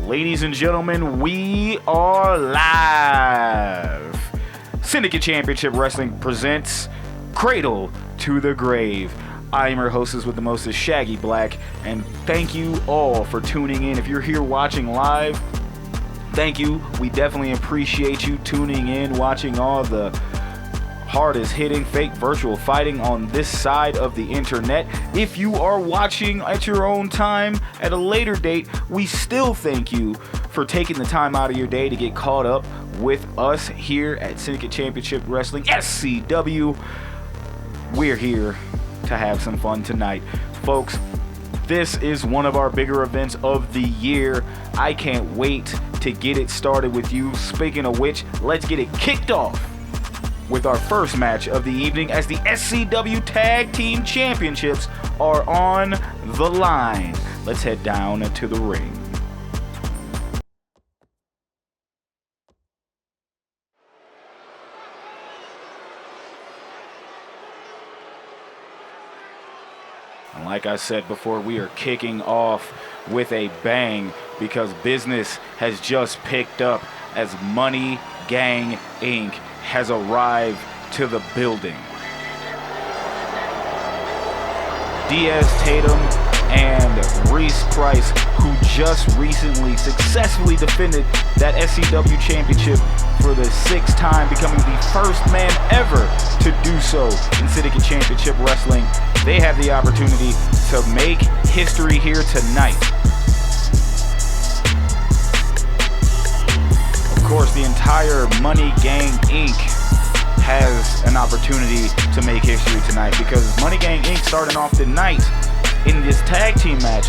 Ladies and gentlemen, we are live. Syndicate Championship Wrestling presents Cradle to the Grave. I am your hostess with the mostest, Shaggy Black, and thank you all for tuning in. If you're here watching live, thank you. We definitely appreciate you tuning in, watching all the hardest hitting fake virtual fighting on this side of the internet. If you are watching at your own time at a later date, we still thank you for taking the time out of your day to get caught up with us here at Syndicate Championship Wrestling, SCW. We're here to have some fun tonight. Folks, this is one of our bigger events of the year. I can't wait to get it started with you. Speaking of which, let's get it kicked off with our first match of the evening as the SCW Tag Team Championships are on the line. Let's head down to the ring. And like I said before, we are kicking off with a bang because business has just picked up as Money Gang Inc. has arrived to the building. Diaz Tatum and Reese Price, who just recently successfully defended that SCW championship for the 6th time, becoming the first man ever to do so in Syndicate Championship Wrestling. They have the opportunity to make history here tonight. Of course, the entire Money Gang Inc. has an opportunity to make history tonight because Money Gang Inc. starting off the night in this tag team match,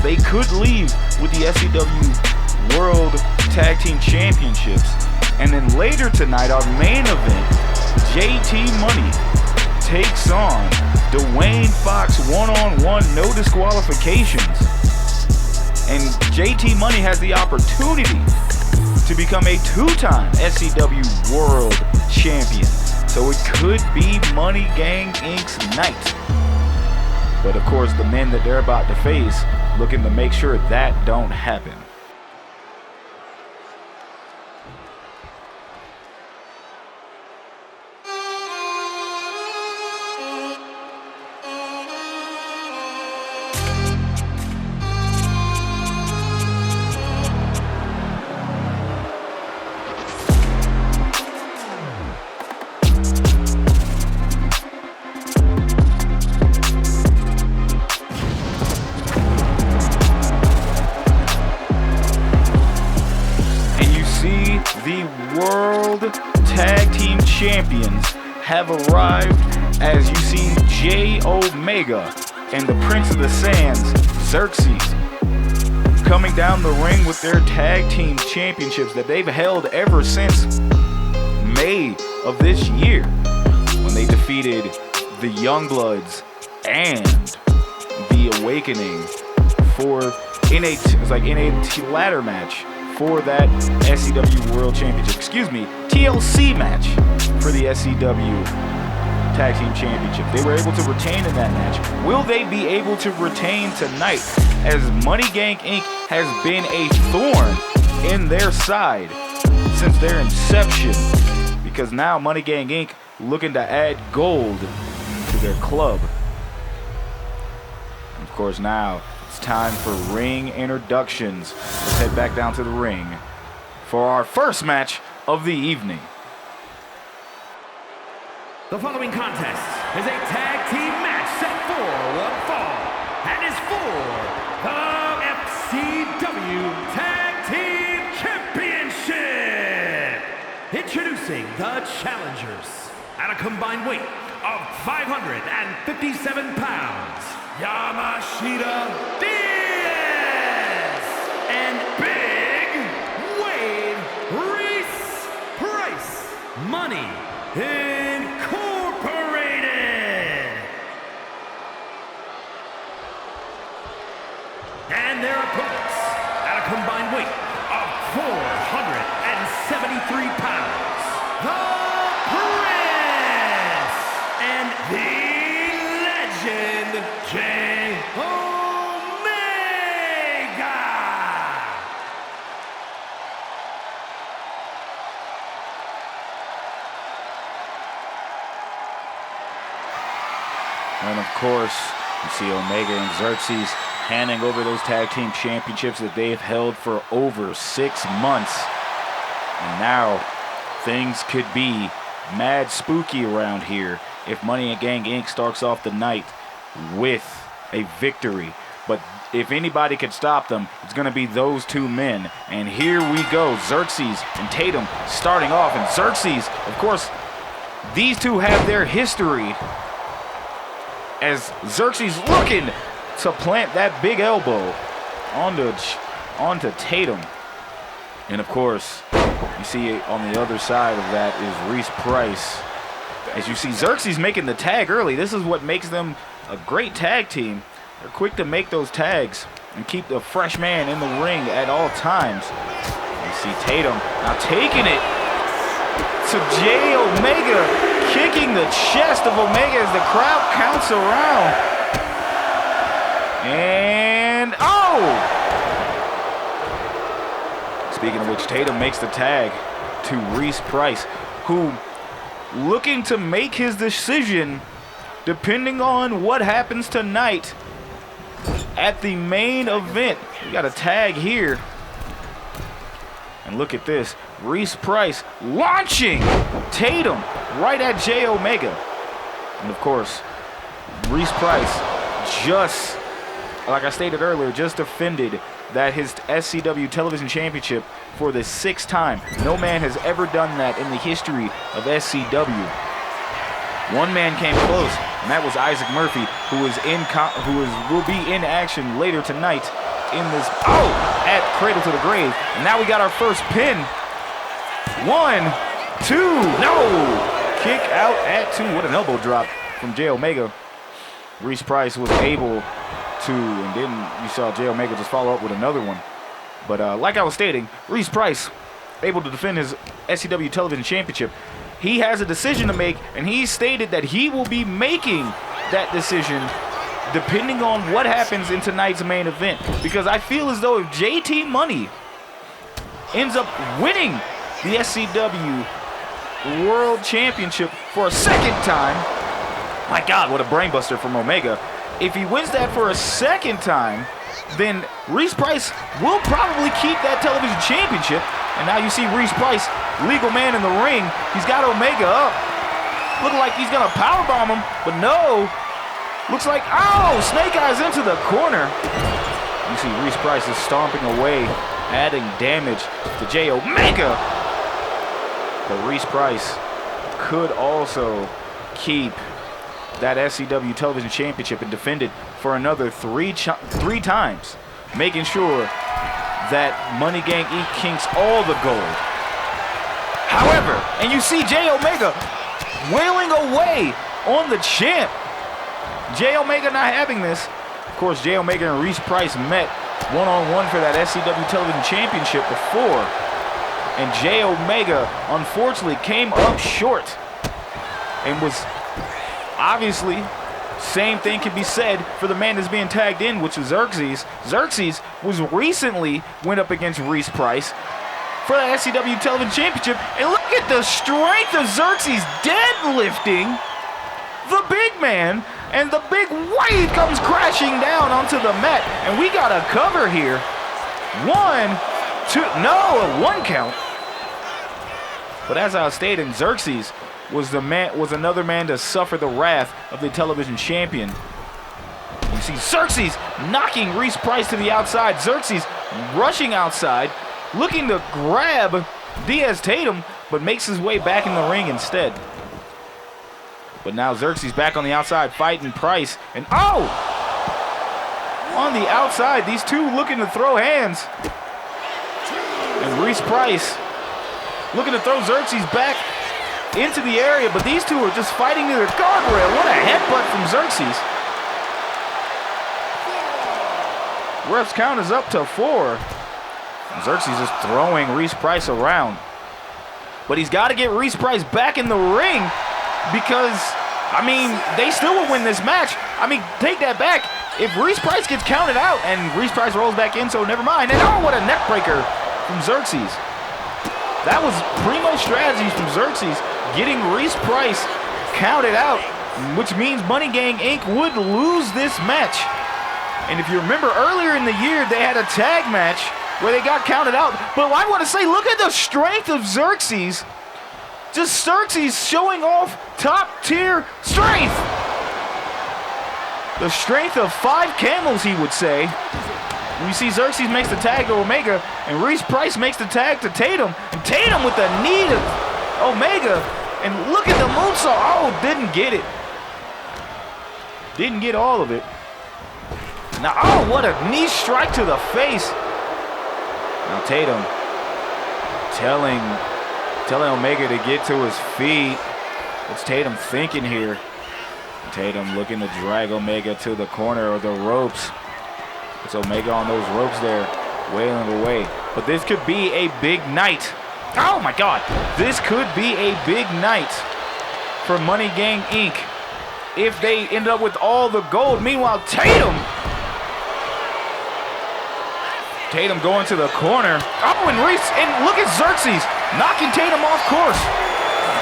they could leave with the SCW World Tag Team Championships. And then later tonight, our main event, JT Money takes on Dwayne Fox one-on-one, no disqualifications. And JT Money has the opportunity to become a 2-time SCW World Champion. So it could be Money Gang Inc.'s night. But of course, the men that they're about to face looking to make sure that don't happen. Champions have arrived as you see J Omega and the Prince of the Sands, Xerxes, coming down the ring with their tag team championships that they've held ever since May of this year when they defeated the Youngbloods and the Awakening in a ladder match for that SCW World Championship. TLC match for the SCW Tag Team Championship. They were able to retain in that match. Will they be able to retain tonight as Money Gang Inc. has been a thorn in their side since their inception? Because now Money Gang Inc. looking to add gold to their club. And of course, now it's time for ring introductions. Let's head back down to the ring for our first match of the evening. The following contest is a tag team match set for one fall and is for the SCW Tag Team Championship. Introducing the challengers at a combined weight of 557 pounds, Yamashita Diaz and Big Wade Reese Price, Money Incorporated. And their opponents at a combined weight of 473 pounds, the Prince and the Legend, J. Omega. And of course, you see Omega and Xerxes handing over those tag team championships that they've held for over 6 months. And now things could be mad spooky around here if Money and Gang Inc. starts off the night with a victory. But if anybody could stop them, it's going to be those two men. And here we go, Xerxes and Tatum starting off. And Xerxes, of course, these two have their history, as Xerxes looking to plant that big elbow onto Tatum. And of course, you see on the other side of that is Reese Price. As you see Xerxes making the tag early, this is what makes them a great tag team. They're quick to make those tags and keep the fresh man in the ring at all times. You see Tatum now taking it to Jay Omega, kicking the chest of Omega as the crowd counts around. And oh! Speaking of which, Tatum makes the tag to Reese Price, who looking to make his decision depending on what happens tonight at the main event. We got a tag here. And look at this. Reese Price launching Tatum right at Jay Omega. And of course, Reese Price just, like I stated earlier, just defended that his SCW Television Championship for the 6th time. No man has ever done that in the history of SCW. One man came close, and that was Isaac Murphy, who will be in action later tonight in this at Cradle to the Grave. And now we got our first pin. 1, 2, no! Kick out at 2. What an elbow drop from Jay Omega. Reese Price was able to, and then you saw Jay Omega just follow up with another one. But like I was stating, Reese Price able to defend his SCW Television Championship. He has a decision to make, and he stated that he will be making that decision depending on what happens in tonight's main event. Because I feel as though if JT Money ends up winning the SCW World Championship for a 2nd time, my God, what a brainbuster from Omega. If he wins that for a 2nd time, then Reese Price will probably keep that television championship. And now you see Reese Price, legal man in the ring. He's got Omega up. Looking like he's going to powerbomb him, but no. Looks like, Snake Eyes into the corner. You see Reese Price is stomping away, adding damage to Jay Omega. But Reese Price could also keep that SCW Television Championship and defend it for another three times, making sure that Money Gang Inc. kinks all the gold. However, and you see Jay Omega wailing away on the champ. Jay Omega not having this. Of course, Jay Omega and Reese Price met one-on-one for that SCW Television Championship before. And Jay Omega, unfortunately, came up short and was obviously, same thing can be said for the man that's being tagged in, which is Xerxes. Xerxes was recently went up against Reese Price for the SCW Television Championship. And look at the strength of Xerxes deadlifting the big man. And the big wave comes crashing down onto the mat. And we got a cover here. 1, 2, no, a 1 count. But as I was stating, Xerxes was another man to suffer the wrath of the television champion. You see Xerxes knocking Reese Price to the outside. Xerxes rushing outside, looking to grab Diaz Tatum, but makes his way back in the ring instead. But now Xerxes back on the outside fighting Price. And on the outside, these two looking to throw hands. And Reese Price looking to throw Xerxes back into the area, but these two are just fighting near the guardrail. What a headbutt from Xerxes. Ref's count is up to 4. Xerxes is throwing Reese Price around. But he's got to get Reese Price back in the ring because, I mean, they still will win this match. I mean, take that back. If Reese Price gets counted out and Reese Price rolls back in, so never mind. And what a neck breaker from Xerxes. That was primo strategies from Xerxes, getting Reese Price counted out which means Money Gang Inc. would lose this match. And if you remember earlier in the year, they had a tag match where they got counted out. But I want to say, look at the strength of Xerxes. Just Xerxes showing off top tier strength. The strength of 5 camels, he would say. And you see Xerxes makes the tag to Omega, and Reese Price makes the tag to Tatum. And Tatum with the knee to Omega. And look at the moonsault. Oh, didn't get it. Didn't get all of it. Now, oh, what a knee strike to the face. Now Tatum telling Omega to get to his feet. What's Tatum thinking here? Tatum looking to drag Omega to the corner or the ropes. It's Omega on those ropes there, wailing away. But this could be a big night. Oh my God, this could be a big night for Money Gang Inc. if they end up with all the gold. Meanwhile, Tatum going to the corner. Oh, and Reese, and look at Xerxes knocking Tatum off course,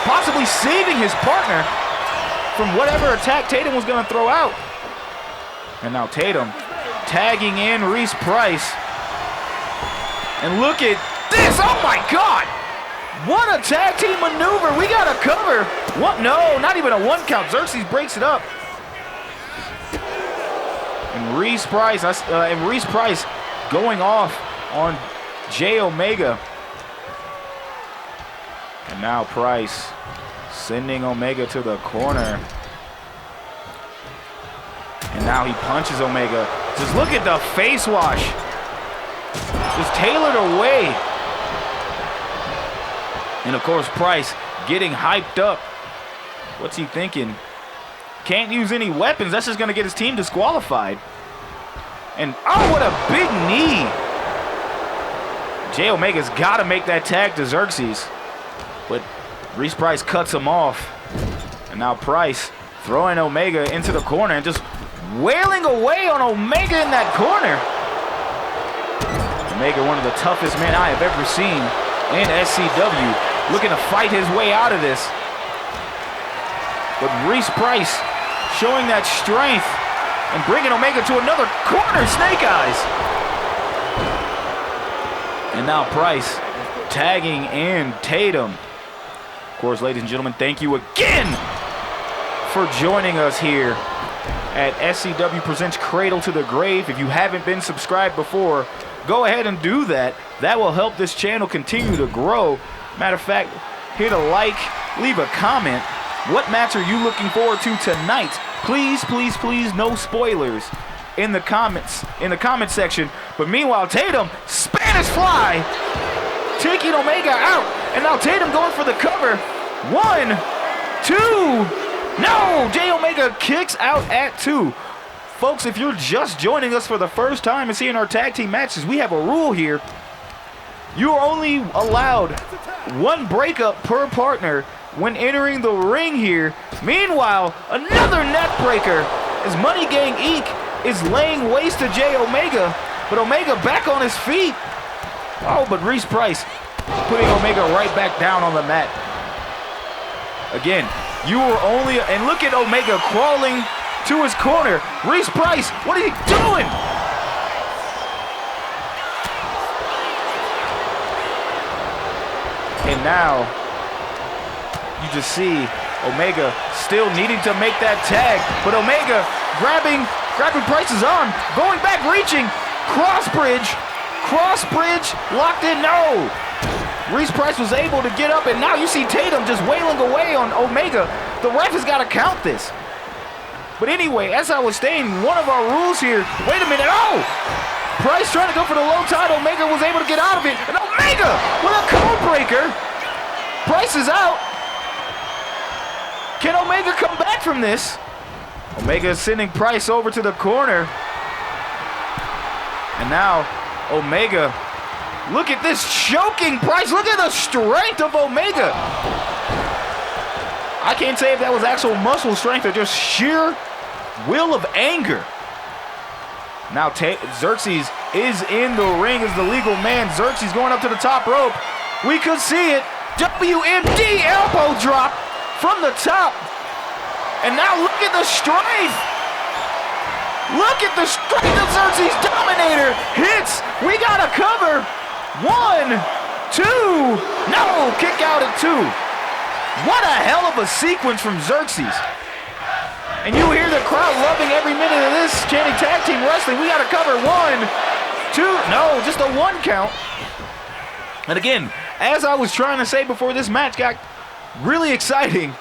possibly saving his partner from whatever attack Tatum was going to throw out. And now Tatum tagging in Reese Price. And look at this. Oh my God. What a tag team maneuver. We got a cover. What? No, not even a 1 count. Xerxes breaks it up. And Reese Price going off on J Omega. And now Price sending Omega to the corner. And now he punches Omega. Just look at the face wash. Just tailored away. And of course, Price getting hyped up. What's he thinking? Can't use any weapons. That's just going to get his team disqualified. And oh, what a big knee. J Omega's got to make that tag to Xerxes. But Reese Price cuts him off. And now Price throwing Omega into the corner and just wailing away on Omega in that corner. Omega, one of the toughest men I have ever seen in SCW, looking to fight his way out of this. But Reese Price showing that strength and bringing Omega to another corner, Snake Eyes. And now Price tagging in Tatum. Of course, ladies and gentlemen, thank you again for joining us here at SCW Presents Cradle to the Grave. If you haven't been subscribed before, go ahead and do that. That will help this channel continue to grow. Matter of fact, hit a like, leave a comment. What match are you looking forward to tonight? Please, please, please, no spoilers in the comments, in the comment section. But meanwhile, Tatum, Spanish Fly, taking Omega out. And now Tatum going for the cover. 1, 2, no! J Omega kicks out at 2. Folks, if you're just joining us for the first time and seeing our tag team matches, we have a rule here. You are only allowed 1 breakup per partner when entering the ring here. Meanwhile, another neck breaker as Money Gang Inc. is laying waste to J Omega. But Omega back on his feet. Oh, but Reese Price putting Omega right back down on the mat. Again, you were only, and look at Omega crawling to his corner. Reese Price, what are you doing? And now, you just see Omega still needing to make that tag, but Omega grabbing Price's arm, going back, reaching, cross bridge, locked in, no. Reese Price was able to get up, and now you see Tatum just wailing away on Omega. The ref has got to count this. But anyway, as I was saying, one of our rules here, wait a minute, oh! Price trying to go for the low tide, Omega was able to get out of it, and Omega with a code breaker. Price is out. Can Omega come back from this? Omega is sending Price over to the corner. And now, Omega, look at this choking Price. Look at the strength of Omega. I can't say if that was actual muscle strength or just sheer will of anger. Now Xerxes is in the ring as the legal man. Xerxes going up to the top rope. We could see it. WMD elbow drop from the top. And now look at the strength. Look at the strength of Xerxes. Dominator hits. We got to cover. 1, 2. No, kick out at 2. What a hell of a sequence from Xerxes. And you hear the crowd loving every minute of this, chanting tag team wrestling. We got to cover 1, 2. No, just a 1 count. And again, as I was trying to say before this match got really exciting,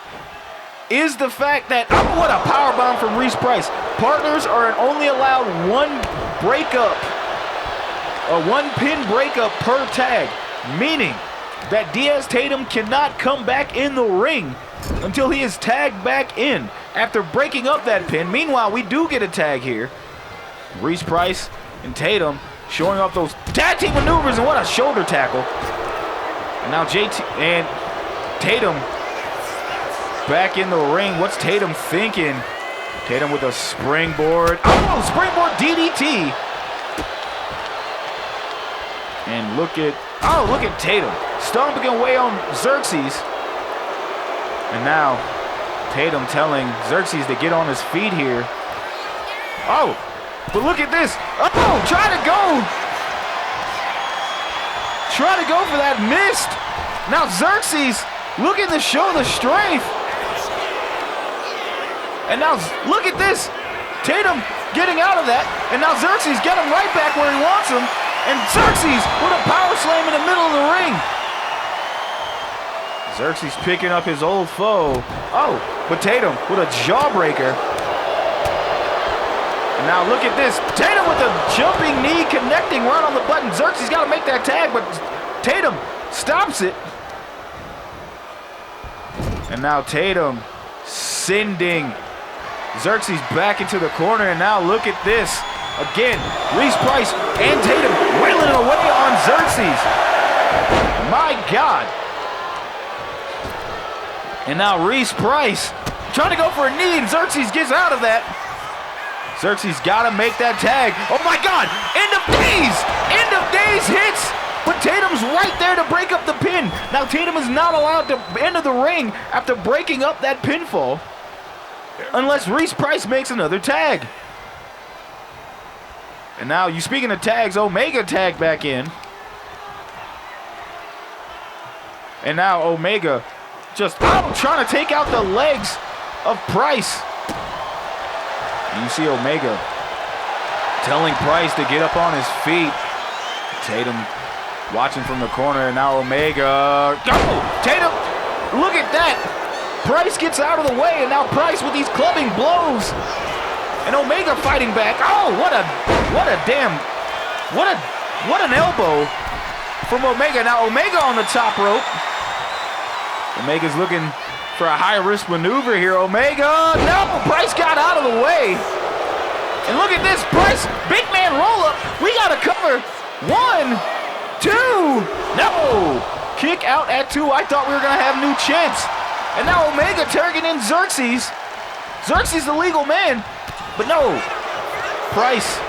is the fact that, oh, what a powerbomb from Reese Price. Partners are only allowed 1 breakup, a 1 pin breakup per tag, meaning that Diaz Tatum cannot come back in the ring until he is tagged back in after breaking up that pin. Meanwhile, we do get a tag here. Reese Price and Tatum showing off those tag team maneuvers, and what a shoulder tackle. And now JT and Tatum back in the ring. What's Tatum thinking? Tatum with a springboard. Oh, springboard DDT. And look at Tatum stomping away on Xerxes. And now Tatum telling Xerxes to get on his feet here. Oh, but look at this. Oh, try to go for that, missed. Now Xerxes looking to show the strength. And now look at this. Tatum getting out of that. And now Xerxes got him right back where he wants him. And Xerxes with a power slam in the middle of the ring. Xerxes picking up his old foe. Oh, but Tatum with a jawbreaker. And now look at this. Tatum with a jumping knee connecting right on the button. Xerxes got to make that tag, but Tatum stops it. And now Tatum sending Xerxes back into the corner. And now look at this. Again, Reese Price and Tatum wailing it away on Xerxes. My God. And now Reese Price trying to go for a knee, and Xerxes gets out of that. Xerxes got to make that tag. Oh my God, end of days! End of days hits, but Tatum's right there to break up the pin. Now Tatum is not allowed to enter the ring after breaking up that pinfall unless Reese Price makes another tag. And now, you speaking of tags, Omega tagged back in. And now Omega just trying to take out the legs of Price. And you see Omega telling Price to get up on his feet. Tatum watching from the corner, and now Omega. Go! Tatum, look at that. Price gets out of the way, and now Price with these clubbing blows. And Omega fighting back. Oh, what an elbow from Omega. Now Omega on the top rope. Omega's looking for a high-risk maneuver here. Omega, no, Price got out of the way. And look at this, Price, big man roll-up. We got to cover. 1, 2, no. Kick out at 2. I thought we were going to have a new chance. And now Omega targeting Xerxes. Xerxes the legal man. But no, Price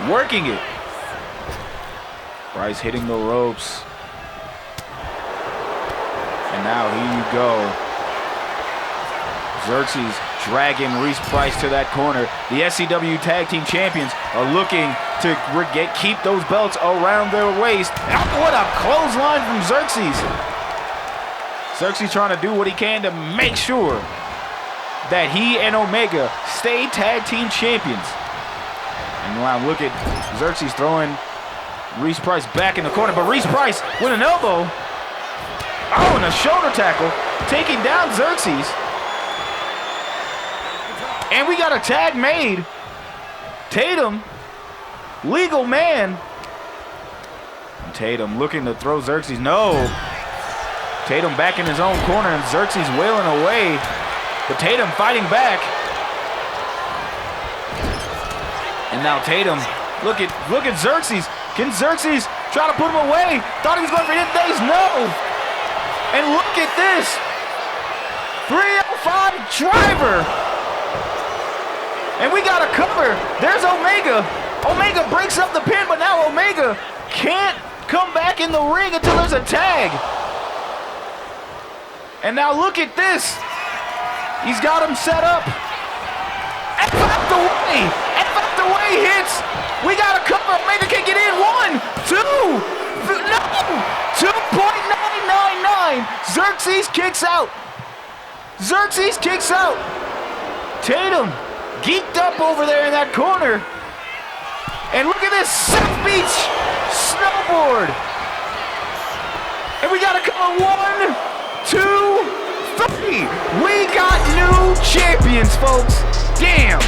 working it. Price hitting the ropes. And now here you go. Xerxes dragging Reese Price to that corner. The SCW Tag Team Champions are looking to keep those belts around their waist. What a clothesline from Xerxes. Xerxes trying to do what he can to make sure that he and Omega stay tag team champions. And now look at Xerxes throwing Reese Price back in the corner, but Reese Price with an elbow. Oh, and a shoulder tackle, taking down Xerxes. And we got a tag made. Tatum, legal man. And Tatum looking to throw Xerxes. No. Tatum back in his own corner, and Xerxes wailing away. But Tatum fighting back. And now Tatum, look at Xerxes. Can Xerxes try to put him away? Thought he was going for hit days. No. And look at this. 305 driver. And we got a cover. There's Omega. Omega breaks up the pin, but now Omega can't come back in the ring until there's a tag. And now look at this. He's got him set up. F out the way. F out the way hits. We got to cover. Omega can get in. 1, 2. No. 2.999. Xerxes kicks out. Xerxes kicks out. Tatum geeked up over there in that corner. And look at this South Beach snowboard. And we got to cover 1, 2, 3. We got new champions, folks. Damn.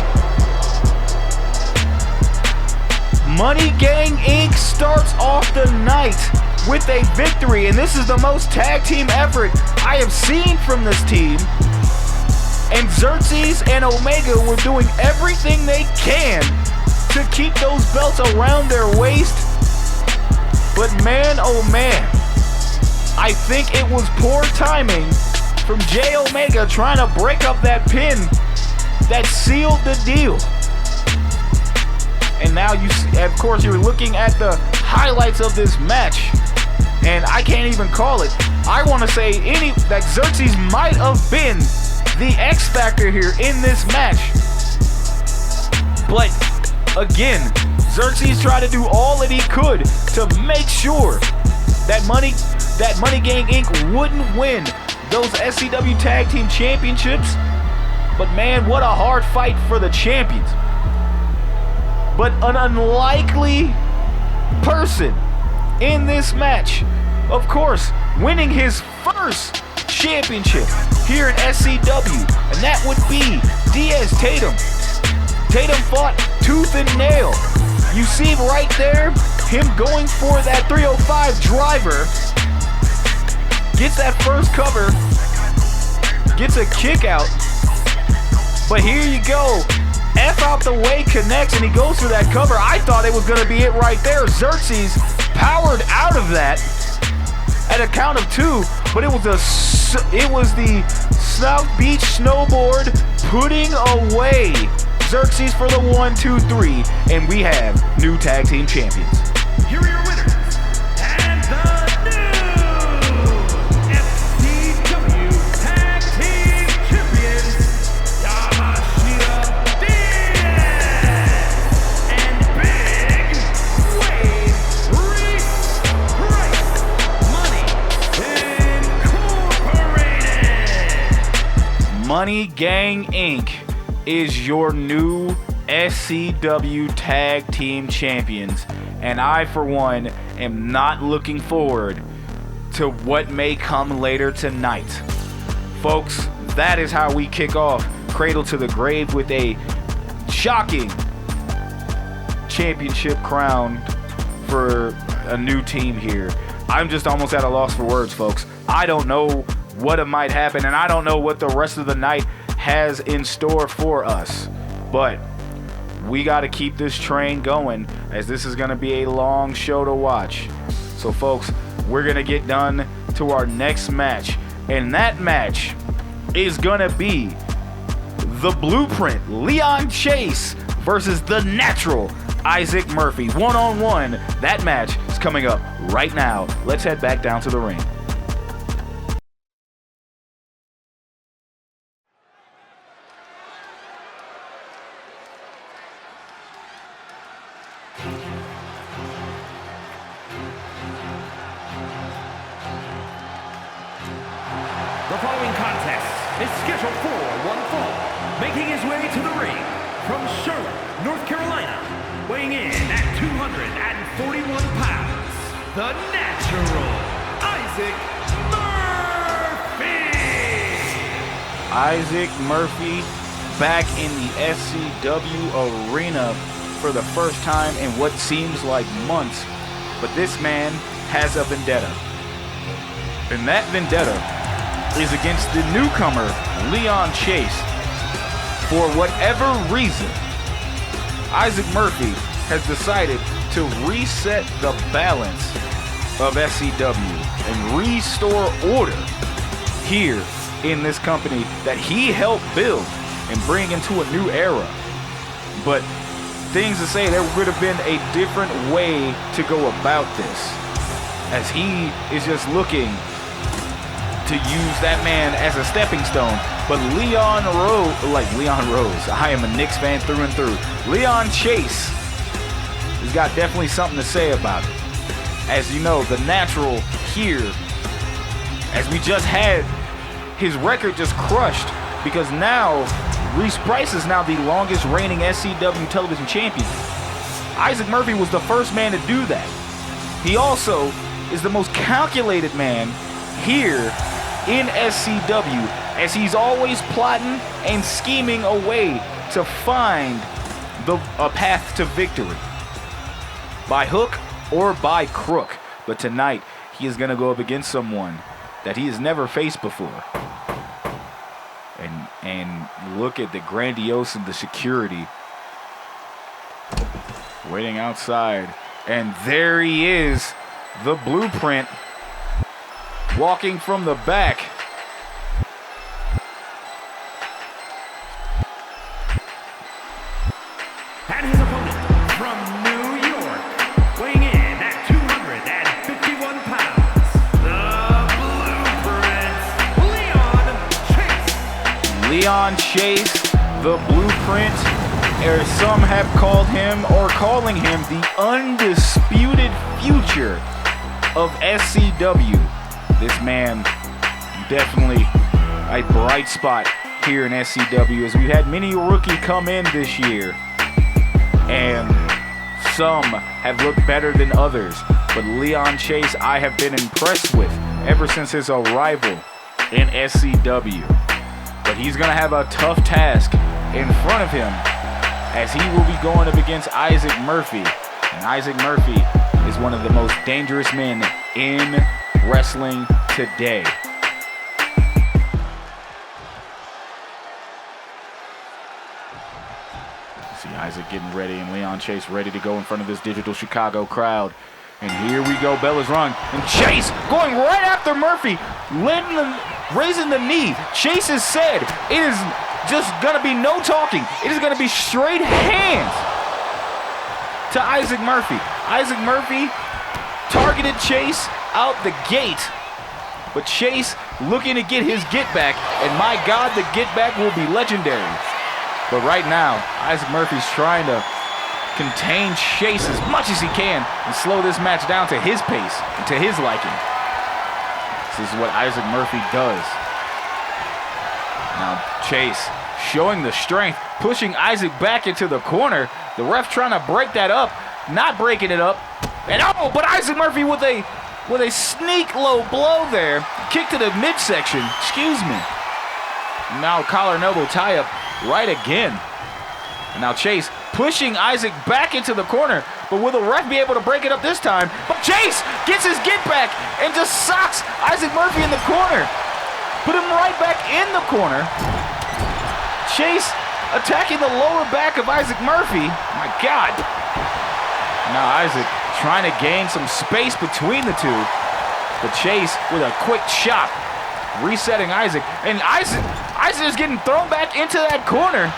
Money Gang Inc. starts off the night with a victory, and this is the most tag team effort I have seen from this team. And Xerxes and Omega were doing everything they can to keep those belts around their waist. But man, oh man, I think it was poor timing from J Omega trying to break up that pin that sealed the deal. And now you see, of course, you're looking at the highlights of this match, and I can't even call it. I want to say that Xerxes might have been the X factor here in this match. But again, Xerxes tried to do all that he could to make sure that Money Gang Inc. wouldn't win those SCW Tag Team Championships. But man, what a hard fight for the champions. But an unlikely person in this match, of course, winning his first championship here in SCW, and that would be Diaz Tatum. Tatum fought tooth and nail. You see right there, him going for that 305 driver, gets that first cover, gets a kick out, but here you go. F out the way connects, and he goes for that cover. I thought it was going to be it right there. Xerxes powered out of that at a count of 2, but it was the South Beach snowboard putting away Xerxes for the 1, 2, 3, and we have new tag team champions. Here are your winners, and the new SCW Tag Team Champions, Yamashita Diaz and Big Wade Reese Price, Money Incorporated. Money Gang Inc. is your new SCW Tag Team Champions, and I, for one, am not looking forward to what may come later tonight. Folks, that is how we kick off Cradle to the Grave with a shocking championship crown for a new team here. I'm just almost at a loss for words, folks. I don't know what might happen, and I don't know what the rest of the night has in store for us, but we got to keep this train going, as this is going to be a long show to watch. So folks, we're going to get done to our next match, and that match is going to be the Blueprint Leon Chase versus the Natural Isaac Murphy, one-on-one. That match is coming up right now. Let's head back down to the ring. The following contest is scheduled for one fall. Making his way to the ring from Charlotte, North Carolina, weighing in at 241 pounds, the Natural Isaac Murphy. Isaac Murphy back in the SCW arena for the first time in what seems like months, but this man has a vendetta. And that vendetta is against the newcomer, Leon Chase. For whatever reason, Isaac Murphy has decided to reset the balance of SCW and restore order here in this company that he helped build and bring into a new era. But things to say, there would have been a different way to go about this, as he is just looking to use that man as a stepping stone. But Leon Rose, I am a Knicks fan through and through. Leon Chase has got definitely something to say about it. As you know, the natural here, as we just had his record just crushed, because now Reese Price is now the longest reigning SCW television champion. Isaac Murphy was the first man to do that. He also is the most calculated man here in SCW, as he's always plotting and scheming a way to find a path to victory, by hook or by crook. But tonight, he is going to go up against someone that he has never faced before. And look at the grandiose and the security waiting outside. And there he is, the Blueprint, walking from the back. And his opponent from New York, weighing in at 251 pounds, the Blueprint, Leon Chase, the Blueprint, or some have called him, or calling him, the undisputed future of SCW. This man, definitely a bright spot here in SCW, as we've had many rookies come in this year, and some have looked better than others. But Leon Chase, I have been impressed with ever since his arrival in SCW. But he's going to have a tough task in front of him, as he will be going up against Isaac Murphy. And Isaac Murphy is one of the most dangerous men in wrestling today. See Isaac getting ready, and Leon Chase ready to go in front of this digital Chicago crowd. And here we go, bell is rung, and Chase going right after Murphy, raising the knee. Chase has said it is just gonna be no talking. It is gonna be straight hands to Isaac Murphy. Isaac Murphy targeted Chase out the gate, but Chase looking to get his get back, and my God, the get back will be legendary. But right now, Isaac Murphy's trying to contain Chase as much as he can and slow this match down to his pace and to his liking. This is what Isaac Murphy does. Now Chase showing the strength, pushing Isaac back into the corner. The ref trying to break that up, not breaking it up. And but Isaac Murphy with a sneak low blow there. Kick to the midsection, excuse me. Now collar and elbow tie up right again. And now Chase pushing Isaac back into the corner, but will the ref be able to break it up this time? But Chase gets his get back and just socks Isaac Murphy in the corner. Put him right back in the corner. Chase attacking the lower back of Isaac Murphy. My God. Now Isaac trying to gain some space between the two. But Chase with a quick chop, resetting Isaac. And Isaac is getting thrown back into that corner.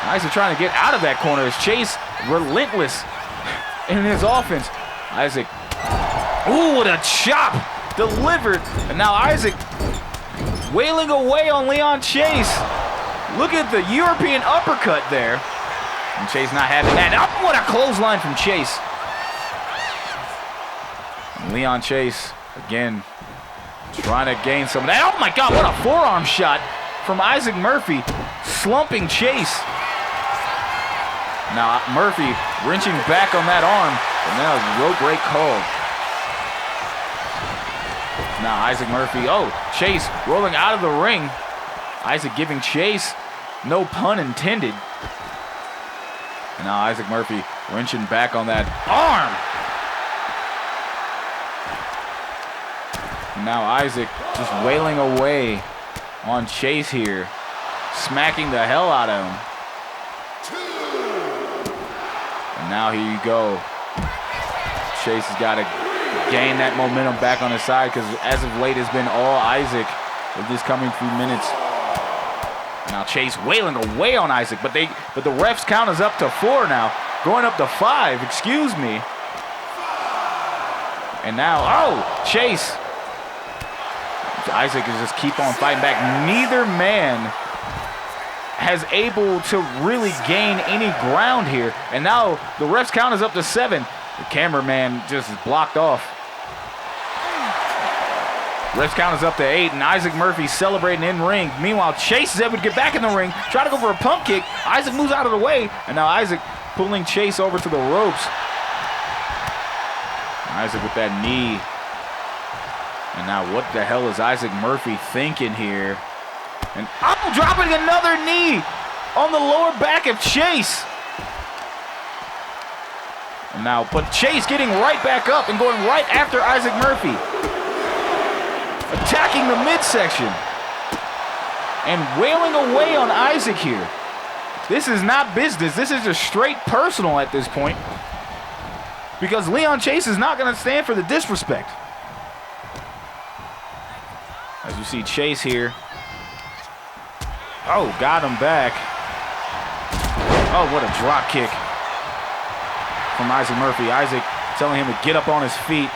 Isaac trying to get out of that corner as Chase relentless in his offense. Isaac, ooh, what a chop delivered. And now Isaac wailing away on Leon Chase. Look at the European uppercut there. And Chase not having that. Oh, what a clothesline from Chase. And Leon Chase, again, trying to gain some of that. Oh my God, what a forearm shot from Isaac Murphy, slumping Chase. Now Murphy wrenching back on that arm, and now rope break called. Now Isaac Murphy, Chase rolling out of the ring. Isaac giving Chase, no pun intended. And now Isaac Murphy wrenching back on that arm. And now Isaac just wailing away on Chase here, smacking the hell out of him. And now here you go. Chase has got to gain that momentum back on his side, because as of late it's been all Isaac with this coming few minutes. Now Chase wailing away on Isaac, but the ref's count is up to 4 now, going up to 5, excuse me. And now, Chase Isaac is just keep on fighting back. Neither man has able to really gain any ground here. And now the ref's count is up to 7. The cameraman just blocked off. Ref's count is up to 8, and Isaac Murphy celebrating in ring. Meanwhile, Chase is able to get back in the ring, try to go for a pump kick. Isaac moves out of the way, and now Isaac pulling Chase over to the ropes. Isaac with that knee. And now what the hell is Isaac Murphy thinking here? And dropping another knee on the lower back of Chase. And now, but Chase getting right back up and going right after Isaac Murphy. Attacking the midsection. And wailing away on Isaac here. This is not business. This is just straight personal at this point. Because Leon Chase is not going to stand for the disrespect. As you see Chase here. Oh, got him back. Oh, what a drop kick from Isaac Murphy. Isaac telling him to get up on his feet.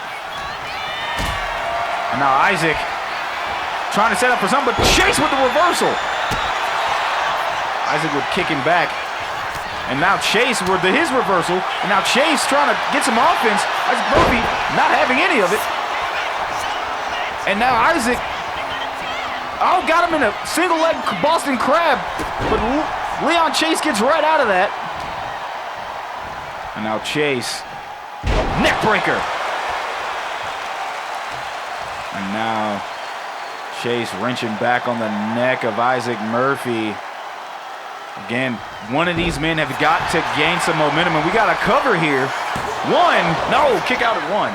And now Isaac trying to set up for something, but Chase with the reversal. Isaac with kicking back. And now Chase with his reversal. And now Chase trying to get some offense. Isaac Murphy not having any of it. And now Isaac, got him in a single leg Boston Crab. But Leon Chase gets right out of that. And now Chase, neck breaker. And now Chase wrenching back on the neck of Isaac Murphy. Again, one of these men have got to gain some momentum, and we got a cover here. Kick out at 1.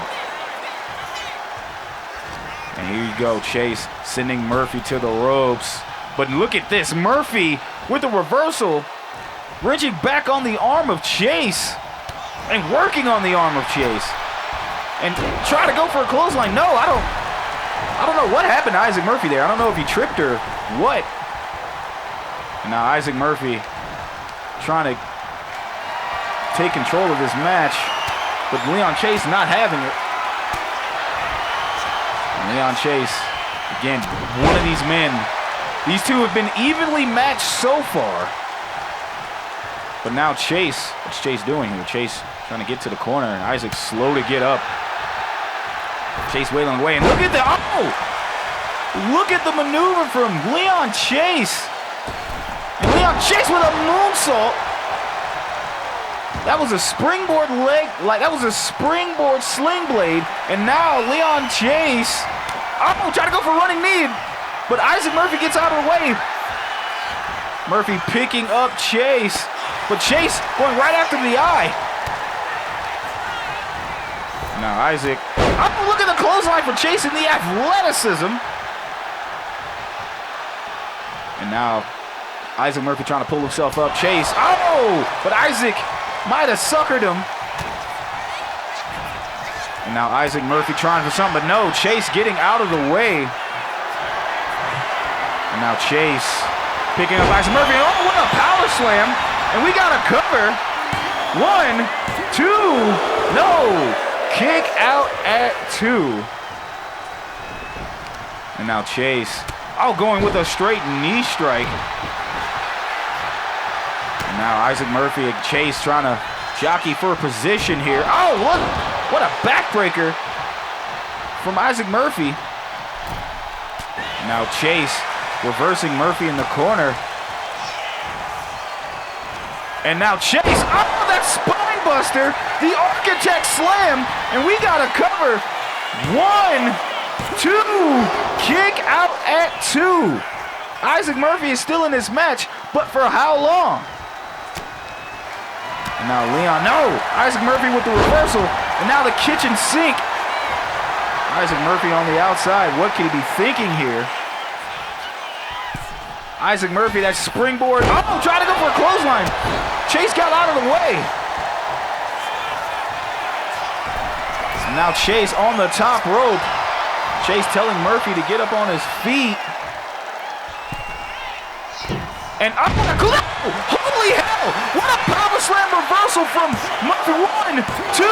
And here you go, Chase sending Murphy to the ropes. But look at this, Murphy with the reversal, wrenching back on the arm of Chase and working on the arm of Chase. And try to go for a clothesline. No, I don't know what happened to Isaac Murphy there. I don't know if he tripped or what. And now Isaac Murphy trying to take control of this match, but Leon Chase not having it. And Leon Chase, again, one of these men. These two have been evenly matched so far. But now Chase, what's Chase doing here? Chase trying to get to the corner, and Isaac slow to get up. Chase wailing away, and look at look at the maneuver from Leon Chase. And Leon Chase with a moonsault. That was a springboard that was a springboard sling blade. And now Leon Chase, trying to go for a running knee, but Isaac Murphy gets out of the way. Murphy picking up Chase, but Chase going right after the eye. Now Isaac, look at the clothesline for Chase and the athleticism. And now Isaac Murphy trying to pull himself up. Chase, but Isaac might have suckered him. And now Isaac Murphy trying for something, but no, Chase getting out of the way. And now Chase picking up Isaac Murphy. Oh, what a power slam. And we got a cover. 1, 2, no. Kick out at 2. And now Chase, going with a straight knee strike. And now Isaac Murphy and Chase trying to jockey for a position here. What a backbreaker from Isaac Murphy. Now Chase reversing Murphy in the corner. And now Chase, that spine buster, the architect slam, and we got a cover. 1, 2, kick out at 2. Isaac Murphy is still in this match, but for how long? And now Leon, Isaac Murphy with the reversal, and now the kitchen sink. Isaac Murphy on the outside, what could he be thinking here? Isaac Murphy, that springboard, trying to go for a clothesline. Chase got out of the way. So now Chase on the top rope. Chase telling Murphy to get up on his feet. And holy hell! What a power slam reversal from Murphy. 1, 2,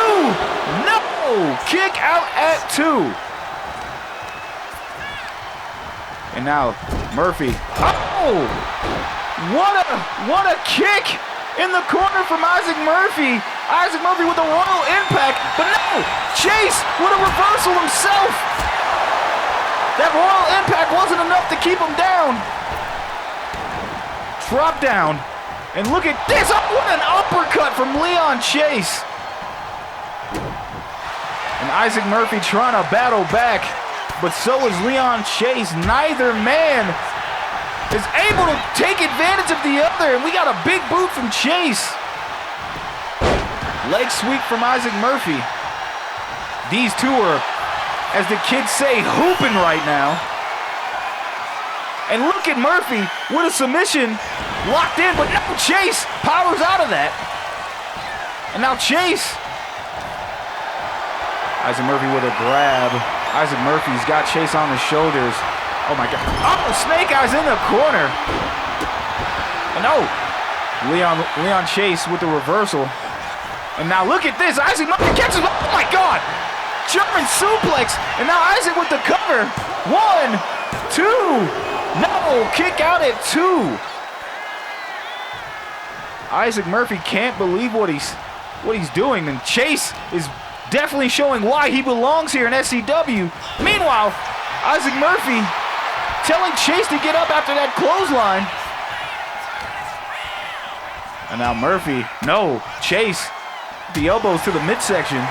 no! Kick out at 2. And now Murphy. Oh! What a kick in the corner from Isaac Murphy. Isaac Murphy with a royal impact. But no! Chase with a reversal himself. That royal impact wasn't enough to keep him down. Drop down. And look at this. Oh, what an uppercut from Leon Chase. And Isaac Murphy trying to battle back. But so is Leon Chase. Neither man is able to take advantage of the other. And we got a big boot from Chase. Leg sweep from Isaac Murphy. These two are, as the kids say, hooping right now. And look at Murphy with a submission. Locked in, but no, Chase powers out of that. And now Chase. Isaac Murphy with a grab. Isaac Murphy's got Chase on his shoulders. Oh my God. Oh, Snake Eyes in the corner. And no. Leon Chase with the reversal. And now look at this. Isaac Murphy catches. Oh my God. German suplex. And now Isaac with the cover. 1, 2. No, kick out at 2. Isaac Murphy can't believe what he's doing. And Chase is definitely showing why he belongs here in SCW. Meanwhile, Isaac Murphy telling Chase to get up after that clothesline. And now Murphy, no, Chase, the elbows to the midsection.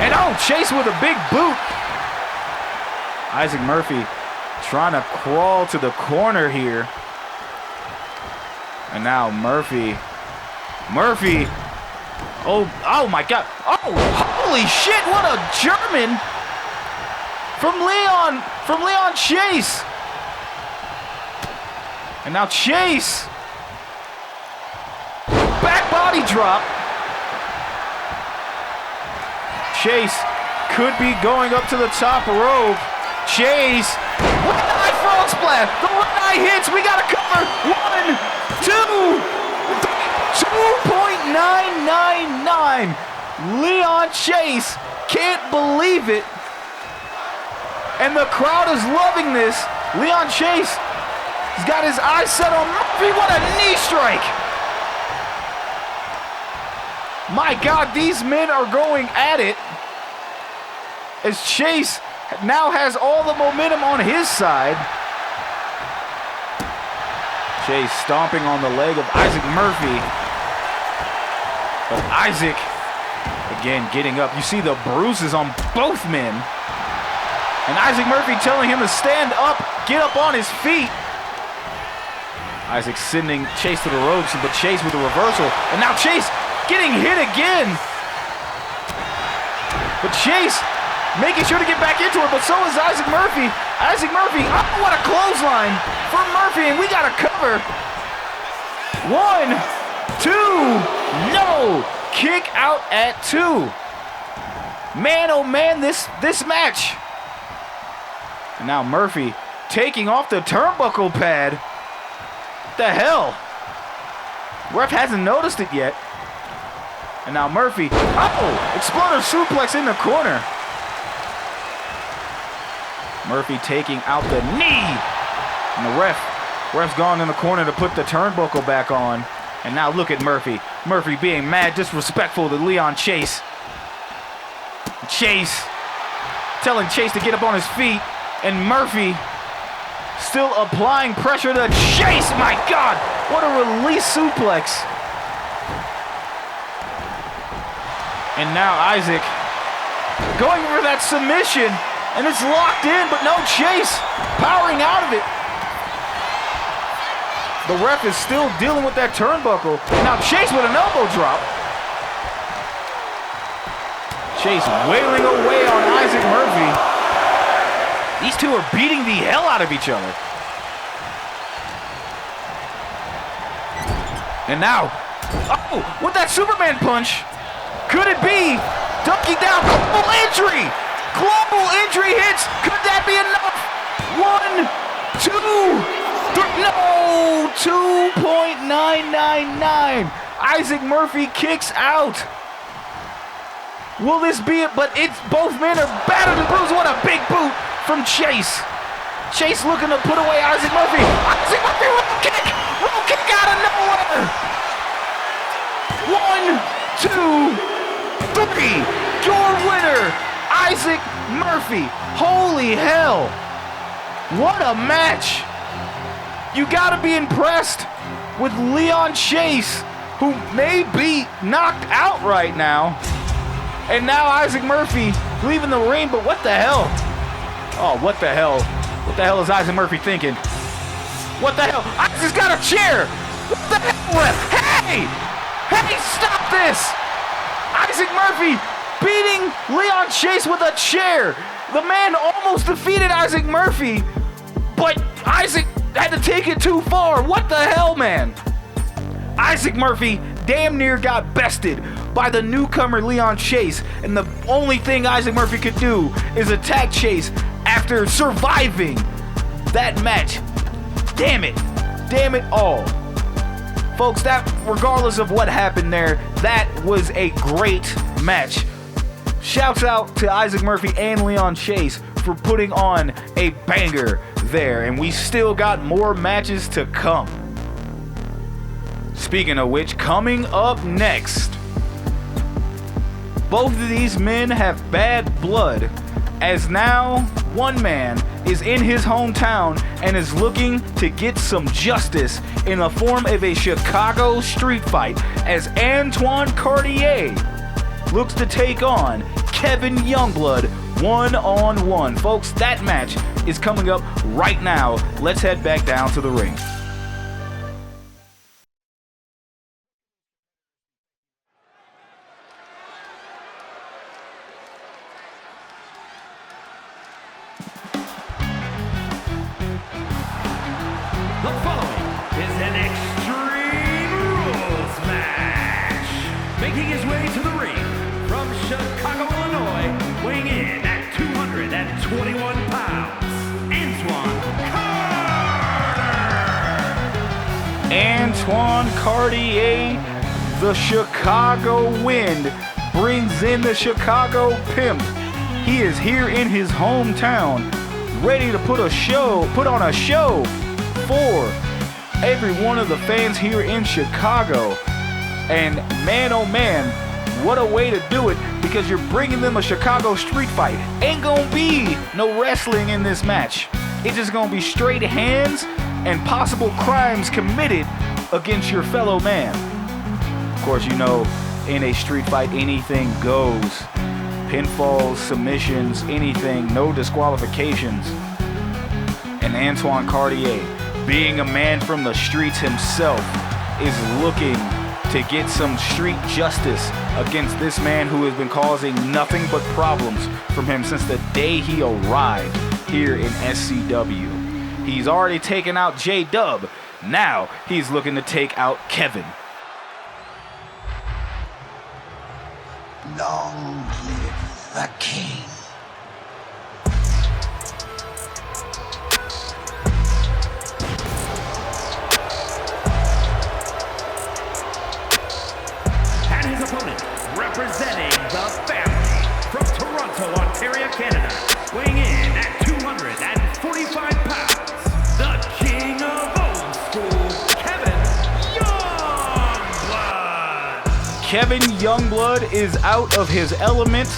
And oh, Chase with a big boot. Isaac Murphy trying to crawl to the corner here. And now Murphy. Oh my God. Oh, holy shit, what a German from Leon Chase. And now Chase. Back body drop. Chase could be going up to the top rope. Chase. One eye frog splash. The one eye hits. We got to cover. 1, 2, 2.999. Leon Chase can't believe it. And the crowd is loving this. Leon Chase has got his eyes set on Murphy. What a knee strike. My God, these men are going at it. As Chase now has all the momentum on his side. Chase stomping on the leg of Isaac Murphy. But Isaac, again, getting up. You see the bruises on both men. And Isaac Murphy telling him to stand up, get up on his feet. Isaac sending Chase to the ropes, but Chase with a reversal. And now Chase getting hit again. But Chase making sure to get back into it, but so is Isaac Murphy. Isaac Murphy, oh, what a clothesline for Murphy, and we got to cover. 1, 2, no, kick out at 2. Man, oh man, this match. And now Murphy taking off the turnbuckle pad. What the hell? Ref hasn't noticed it yet. And now Murphy, oh, exploder suplex in the corner. Murphy taking out the knee. And the ref's gone in the corner to put the turnbuckle back on. And now look at Murphy. Murphy being mad disrespectful to Leon Chase. Chase telling Chase to get up on his feet. And Murphy still applying pressure to Chase. My God, what a release suplex. And now Isaac going for that submission. And it's locked in, but no, Chase powering out of it. The ref is still dealing with that turnbuckle. And now Chase with an elbow drop. Chase wailing away on Isaac Murphy. These two are beating the hell out of each other. And now, oh, with that Superman punch, could it be? Ducking down, global injury. Global injury hits. Could that be enough? 1, 2, 3. No, 2.999. Isaac Murphy kicks out. Will this be it? But it's both men are battered and bruised. What a big boot from Chase. Chase looking to put away Isaac Murphy. Isaac Murphy with a kick. Roll kick out of nowhere. 1, 2, 3. Your winner, Isaac Murphy. Holy hell. What a match. You gotta be impressed with Leon Chase, who may be knocked out right now. And now Isaac Murphy leaving the ring, but what the hell? Oh, what the hell? What the hell is Isaac Murphy thinking? What the hell? Isaac's got a chair! What the hell, ref? Hey! Hey, stop this! Isaac Murphy beating Leon Chase with a chair. The man almost defeated Isaac Murphy, but Isaac had to take it too far. What the hell, man? Isaac Murphy damn near got bested by the newcomer Leon Chase, and the only thing Isaac Murphy could do is attack Chase after surviving that match. Damn it all. Folks, that, regardless of what happened there, that was a great match. Shouts out to Isaac Murphy and Leon Chase for putting on a banger there, and we still got more matches to come. Speaking of which, coming up next, both of these men have bad blood, as now one man is in his hometown and is looking to get some justice in the form of a Chicago street fight, as Antoine Cartier looks to take on Kevin Youngblood one-on-one. Folks, that match is coming up right now. Let's head back down to the ring. The following is an Extreme Rules match. Making his way to the ring from Chicago, Illinois, weighing in at 221 pounds, Antoine Cartier, the Chicago Wind, brings in the Chicago Pimp. He is here in his hometown, ready to put on a show for every one of the fans here in Chicago. And man, oh man, what a way to do it, because you're bringing them a Chicago street fight. Ain't gonna be no wrestling in this match. It's just gonna be straight hands and possible crimes committed against your fellow man. Of course, you know, in a street fight, anything goes. Pinfalls, submissions, anything, no disqualifications. And Antoine Cartier, being a man from the streets himself, is looking to get some street justice against this man who has been causing nothing but problems from him since the day he arrived here in SCW. He's already taken out J-Dub. Now he's looking to take out Kevin. Long live the king. And his opponent, representing the family from Toronto, Ontario, Canada, weighing in at 245 pounds, the king of old school, Kevin Youngblood. Kevin Youngblood is out of his element,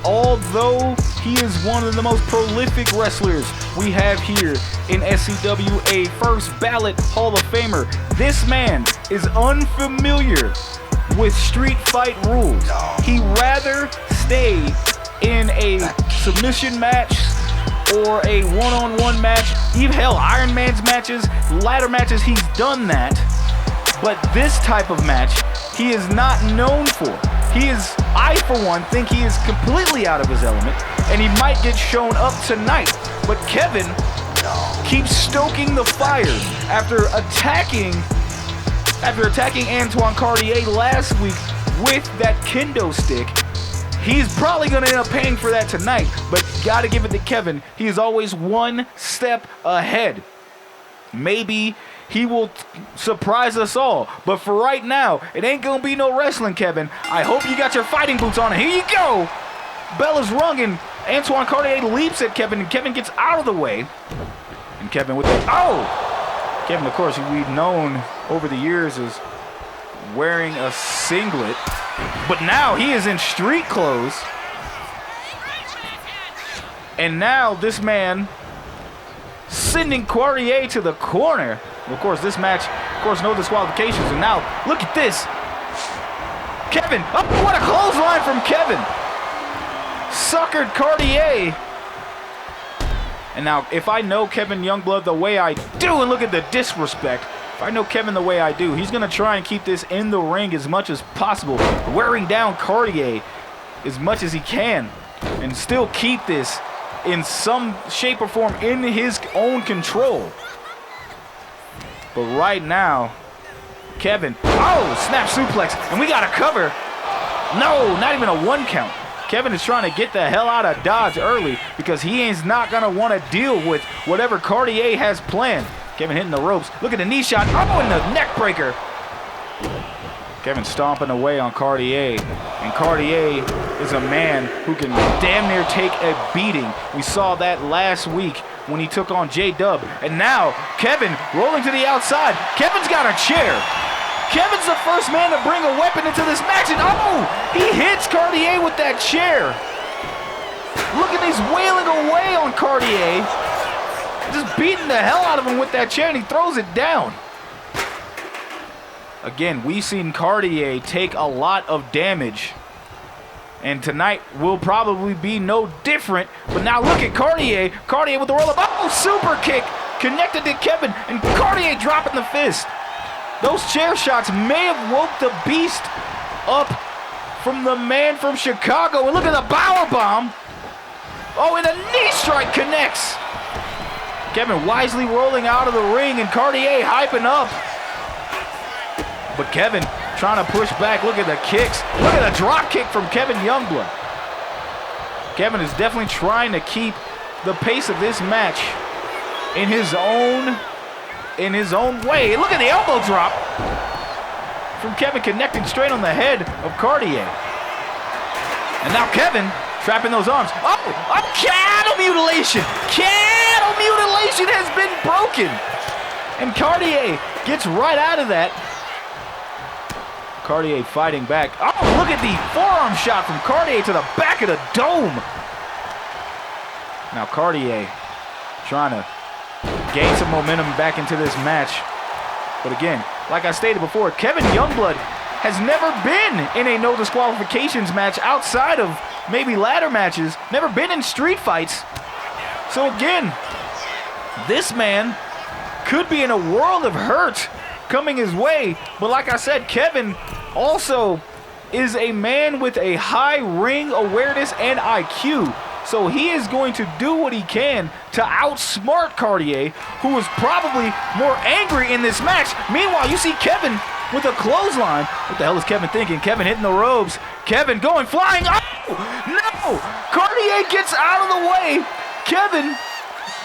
although he is one of the most prolific wrestlers we have here in SCW, a first ballot Hall of Famer. This man is unfamiliar with street fight rules. He'd rather stay in a submission match or a one-on-one match, even hell, Iron Man's matches, ladder matches, he's done that. But this type of match, he is not known for. I for one think he is completely out of his element, and he might get shown up tonight. But Kevin keeps stoking the fire after attacking Antoine Cartier last week with that kendo stick. He's probably going to end up paying for that tonight, but got to give it to Kevin. He is always one step ahead. Maybe he will surprise us all, but for right now, it ain't going to be no wrestling, Kevin. I hope you got your fighting boots on. Here you go. Bell is rung, and Antoine Cartier leaps at Kevin, and Kevin gets out of the way. Kevin with the, oh! Kevin, of course, we've known over the years is wearing a singlet, but now he is in street clothes. And now this man sending Cartier to the corner. Of course, this match, of course, no disqualifications. And now, look at this. Kevin, oh, what a clothesline from Kevin. Suckered Cartier. And now, if I know Kevin Youngblood the way I do, and look at the disrespect, if I know Kevin the way I do, he's going to try and keep this in the ring as much as possible, wearing down Cartier as much as he can, and still keep this in some shape or form in his own control. But right now, Kevin, oh, snap suplex, and we got a cover. No, not even a 1 count. Kevin is trying to get the hell out of Dodge early because he is not going to want to deal with whatever Cartier has planned. Kevin hitting the ropes. Look at the knee shot. Oh, and the neck breaker. Kevin stomping away on Cartier. And Cartier is a man who can damn near take a beating. We saw that last week when he took on J-Dub. And now Kevin rolling to the outside. Kevin's got a chair. Kevin's the first man to bring a weapon into this match, and oh, he hits Cartier with that chair. Look at he's wailing away on Cartier. Just beating the hell out of him with that chair, and he throws it down. Again, we've seen Cartier take a lot of damage, and tonight will probably be no different. But now look at Cartier. Cartier with the roll-up. Oh, super kick connected to Kevin, and Cartier dropping the fist. Those chair shots may have woke the beast up from the man from Chicago. And look at the power bomb. Oh, and a knee strike connects. Kevin wisely rolling out of the ring and Cartier hyping up. But Kevin trying to push back. Look at the kicks. Look at the drop kick from Kevin Youngblood. Kevin is definitely trying to keep the pace of this match in his own way. Look at the elbow drop from Kevin, connecting straight on the head of Cartier. And now Kevin trapping those arms. Oh, a cattle mutilation. Cattle mutilation has been broken. And Cartier gets right out of that. Cartier fighting back. Oh, look at the forearm shot from Cartier to the back of the dome. Now Cartier trying to gain some momentum back into this match. But again, like I stated before, Kevin Youngblood has never been in a no disqualifications match outside of maybe ladder matches, never been in street fights. So again, this man could be in a world of hurt coming his way. But like I said, Kevin also is a man with a high ring awareness and IQ. So he is going to do what he can to outsmart Cartier, who is probably more angry in this match. Meanwhile, you see Kevin with a clothesline. What the hell is Kevin thinking? Kevin hitting the ropes. Kevin going flying. Oh, no! Cartier gets out of the way. Kevin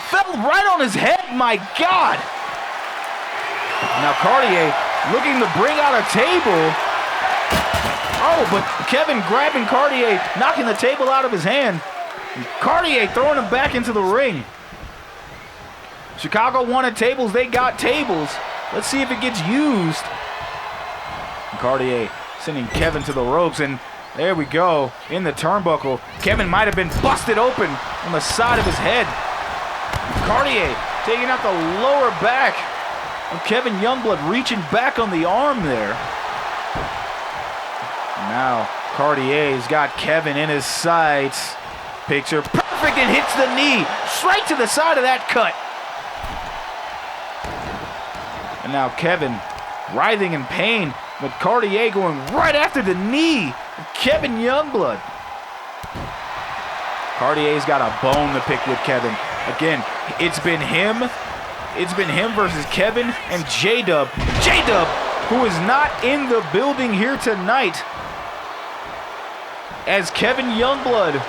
fell right on his head. My God. Now Cartier looking to bring out a table. Oh, but Kevin grabbing Cartier, knocking the table out of his hand. Cartier throwing him back into the ring. Chicago wanted tables. They got tables. Let's see if it gets used. Cartier sending Kevin to the ropes, and there we go. In the turnbuckle, Kevin might have been busted open on the side of his head. Cartier taking out the lower back of Kevin Youngblood, reaching back on the arm there. Now Cartier's got Kevin in his sights. Picture perfect, and hits the knee straight to the side of that cut. And now Kevin writhing in pain, but Cartier going right after the knee of Kevin Youngblood. Cartier's got a bone to pick with Kevin. Again, it's been him versus Kevin and J-Dub. J-Dub, who is not in the building here tonight, as Kevin Youngblood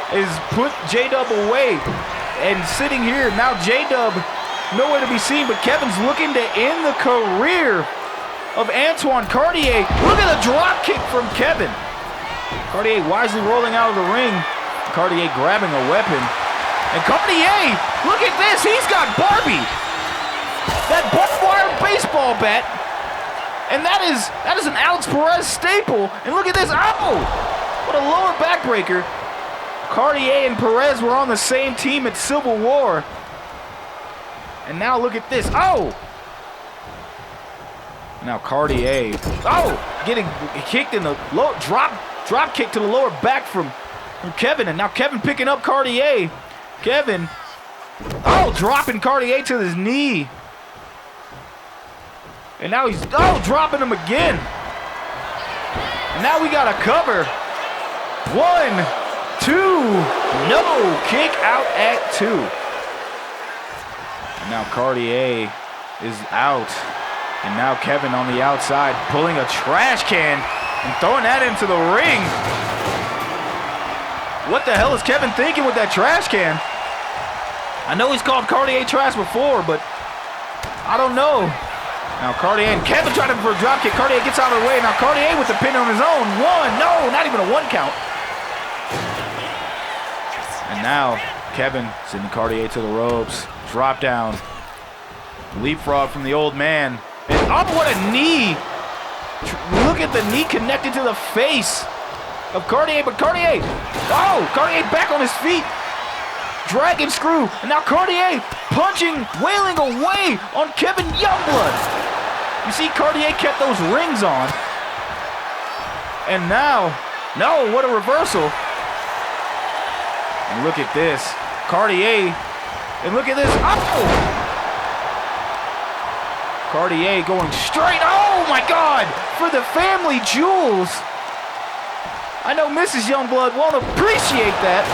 is put J-Dub away and sitting here. Now J-Dub nowhere to be seen, but Kevin's looking to end the career of Antoine. Cartier, look at the drop kick from Kevin. Cartier wisely rolling out of the ring. Cartier grabbing a weapon. And Cartier, look at this. He's got Barbie. That barbed wire baseball bat. And that is an Alex Perez staple. And look at this. Oh! What a lower backbreaker. Cartier and Perez were on the same team at Civil War. And now look at this. Oh! Now Cartier. Oh! Getting kicked in the low drop kick to the lower back from Kevin. And now Kevin picking up Cartier. Kevin. Oh! Dropping Cartier to his knee. And now he's, dropping him again. And now we got a cover. 1, 2, no, kick out at 2. And now Cartier is out. And now Kevin on the outside pulling a trash can and throwing that into the ring. What the hell is Kevin thinking with that trash can? I know he's called Cartier trash before, but I don't know. Now Cartier and Kevin trying for a drop kick. Cartier gets out of the way. Now Cartier with the pin on his own. 1, no, not even a 1 count. And now Kevin sending Cartier to the ropes. Drop down. Leapfrog from the old man. And oh, what a knee. Look at the knee connected to the face of Cartier. But Cartier, Cartier back on his feet. Dragon screw. And now Cartier punching, wailing away on Kevin Youngblood. You see, Cartier kept those rings on. And now, no, what a reversal. And look at this. Cartier. And look at this. Oh! Cartier going straight. Oh, my God. For the family jewels. I know Mrs. Youngblood won't appreciate that.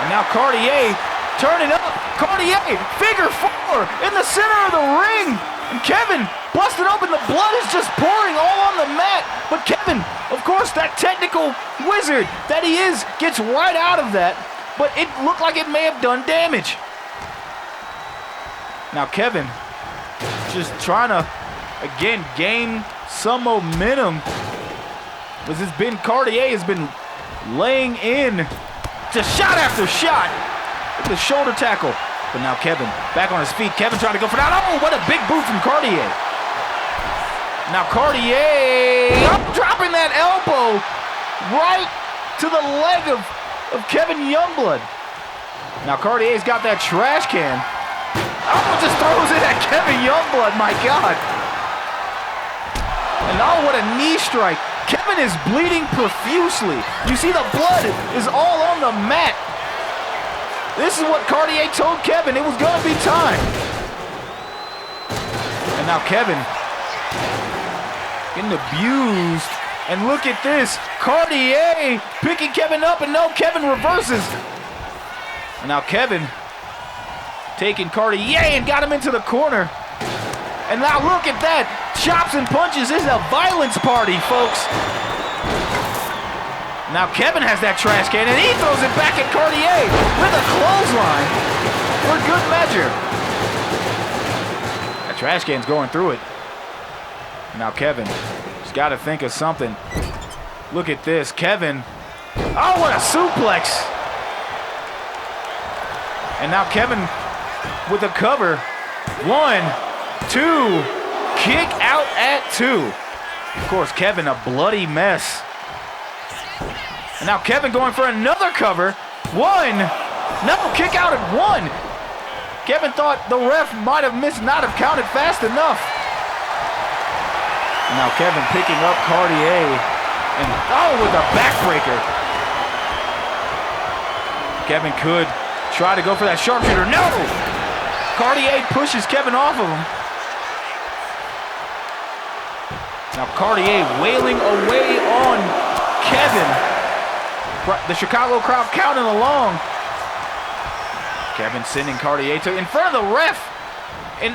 And now Cartier turning up. Cartier, figure 4 in the center of the ring. And Kevin busted open. The blood is just pouring all on the mat. But Kevin, of course, that technical wizard that he is, gets right out of that. But it looked like it may have done damage. Now Kevin just trying to, again, gain some momentum. This has been, Cartier has been laying in just shot after shot. Look at the shoulder tackle. But now Kevin back on his feet. Kevin trying to go for that. Oh, what a big boot from Cartier. Now Cartier dropping that elbow right to the leg of Kevin Youngblood. Now Cartier's got that trash can. Oh, just throws it at Kevin Youngblood. My God. And oh, what a knee strike. Kevin is bleeding profusely. You see the blood is all on the mat. This is what Cartier told Kevin. It was going to be time. And now Kevin getting abused. And look at this. Cartier picking Kevin up, and no, Kevin reverses. And now Kevin taking Cartier and got him into the corner. And now look at that. Chops and punches. This is a violence party, folks. Now Kevin has that trash can, and he throws it back at Cartier with a clothesline for good measure. That trash can's going through it. And now Kevin has got to think of something. Look at this. Kevin. Oh, what a suplex. And now Kevin with a cover. 1, 2. Kick out at 2. Of course, Kevin a bloody mess. And now Kevin going for another cover. 1. No, kick out at 1. Kevin thought the ref might have not have counted fast enough. And now Kevin picking up Cartier. And with a backbreaker. Kevin could try to go for that sharpshooter. No! Cartier pushes Kevin off of him. Now Cartier wailing away on Kevin. The Chicago crowd counting along. Kevin sending Cartier in front of the ref. And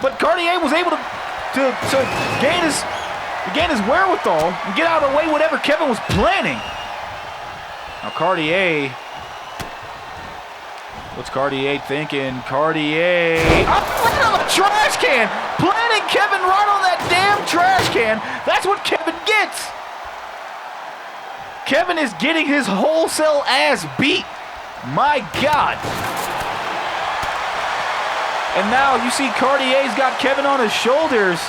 but Cartier was able to gain his wherewithal and get out of the way whatever Kevin was planning. Now Cartier. What's Cartier thinking? Cartier. Right on the trash can. Planting Kevin right on that damn trash can. That's what Kevin gets. Kevin is getting his wholesale ass beat. My God. And now you see Cartier's got Kevin on his shoulders.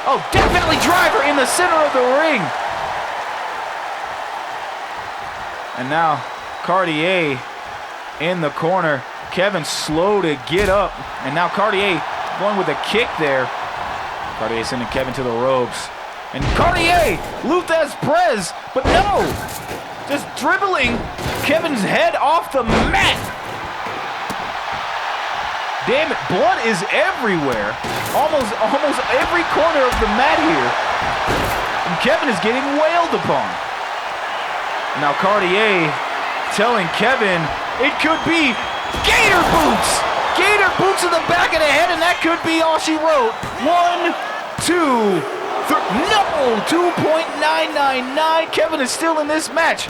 Oh, Death Valley Driver in the center of the ring. And now Cartier in the corner. Kevin slow to get up. And now Cartier going with a kick there. Cartier sending Kevin to the ropes. And Cartier, Luthez Prez, but no! Just dribbling Kevin's head off the mat. Damn it, blood is everywhere. Almost every corner of the mat here. And Kevin is getting wailed upon. Now Cartier telling Kevin it could be Gator boots! Gator boots in the back of the head, and that could be all she wrote. 1, 2, 3. No! 2.999. Kevin is still in this match.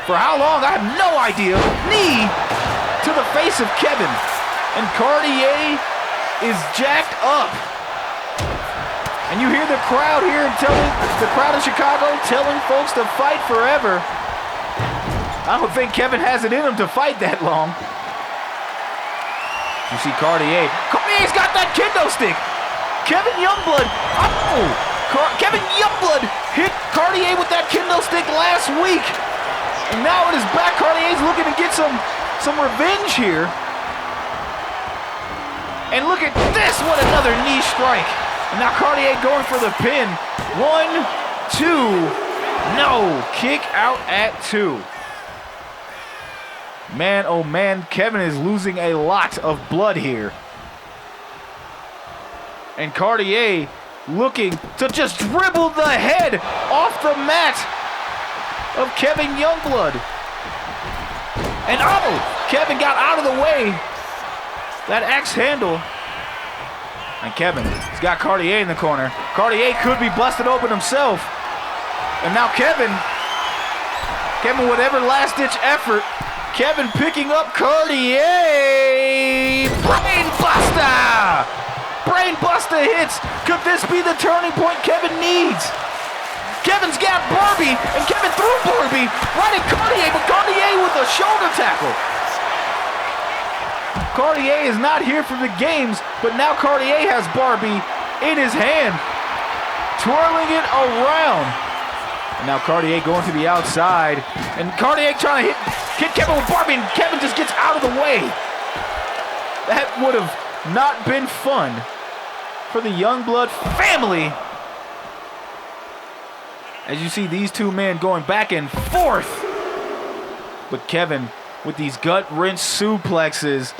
For how long? I have no idea. Knee to the face of Kevin. And Cartier is jacked up. And you hear the crowd here telling the crowd of Chicago telling folks to fight forever. I don't think Kevin has it in him to fight that long. You see Cartier. Cartier's got that kendo stick. Kevin Youngblood. Oh! Kevin Youngblood hit Cartier with that kendo stick last week. And now it is back. Cartier's looking to get some revenge here. And look at this. What another knee strike. And now Cartier going for the pin. 1, 2. No. Kick out at 2. Man, oh man, Kevin is losing a lot of blood here. And Cartier looking to just dribble the head off the mat of Kevin Youngblood. And oh, Kevin got out of the way. That axe handle. And Kevin, he's got Cartier in the corner. Cartier could be busted open himself. And now Kevin with every last ditch effort. Kevin picking up Cartier. Brain buster! Brain buster hits. Could this be the turning point Kevin needs? Kevin's got Barbie, and Kevin threw Barbie right at Cartier, but Cartier with a shoulder tackle. Cartier is not here for the games, but now Cartier has Barbie in his hand, twirling it around. And now Cartier going to the outside, and Cartier trying to hit Kevin with Barbie, and Kevin just gets out of the way. That would have not been fun for the Youngblood family. As you see these two men going back and forth. But Kevin with these gut wrench suplexes.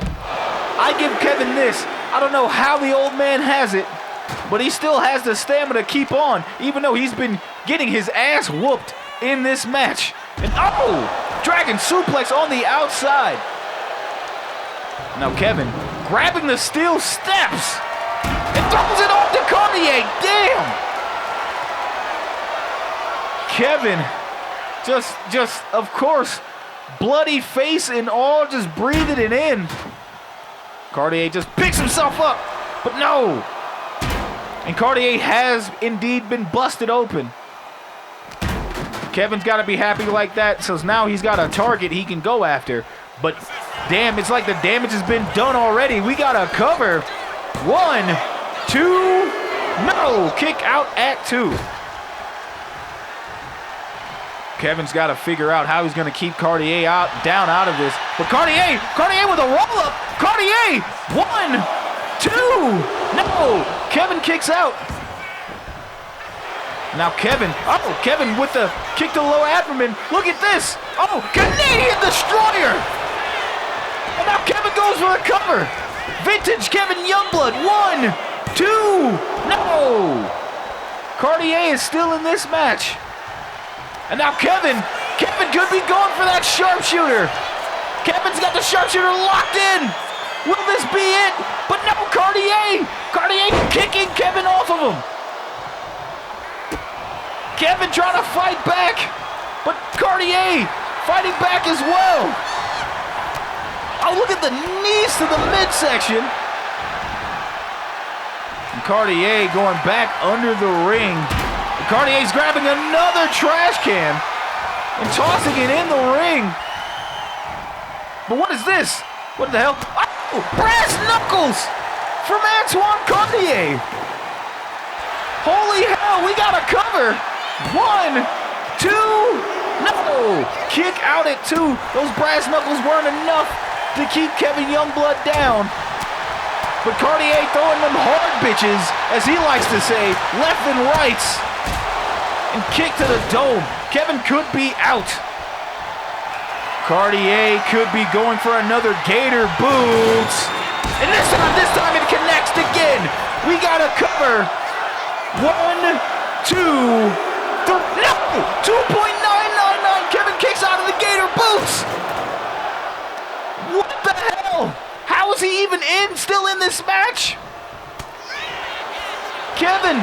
I give Kevin this. I don't know how the old man has it, but he still has the stamina to keep on, even though he's been getting his ass whooped in this match. And oh, dragon suplex on the outside. Now Kevin grabbing the steel steps and throws it off to Cartier. Damn. Kevin just of course, bloody face and all, just breathing it in. Cartier just picks himself up, but no. And Cartier has indeed been busted open. Kevin's got to be happy like that, so now he's got a target he can go after. But damn, it's like the damage has been done already. We got to cover. 1, 2, no. Kick out at 2. Kevin's got to figure out how he's going to keep Cartier down out of this. But Cartier with a roll-up. Cartier, 1, 2, no. Kevin kicks out. Now Kevin with the kick to the lower abdomen. Look at this. Oh, Canadian Destroyer. And now Kevin goes for the cover. Vintage Kevin Youngblood. 1, 2, no. Cartier is still in this match. And now Kevin could be going for that sharpshooter. Kevin's got the sharpshooter locked in. Will this be it? But no, Cartier kicking Kevin off of him. Kevin trying to fight back, but Cartier fighting back as well. Oh, look at the knees to the midsection. And Cartier going back under the ring. Cartier's grabbing another trash can. and tossing it in the ring. But what is this? What the hell? Oh, brass knuckles from Antoine Cartier. Holy hell, we got a cover. 1, 2, no. Kick out at 2. Those brass knuckles weren't enough to keep Kevin Youngblood down. But Cartier throwing them hard bitches, as he likes to say, left and right. And kick to the dome. Kevin could be out. Cartier could be going for another gator boots. And this time it connects again. We got a cover. 1, 2, 3. No! 2.999. Kevin kicks out of the gator boots. What the hell? How is he even still in this match? Kevin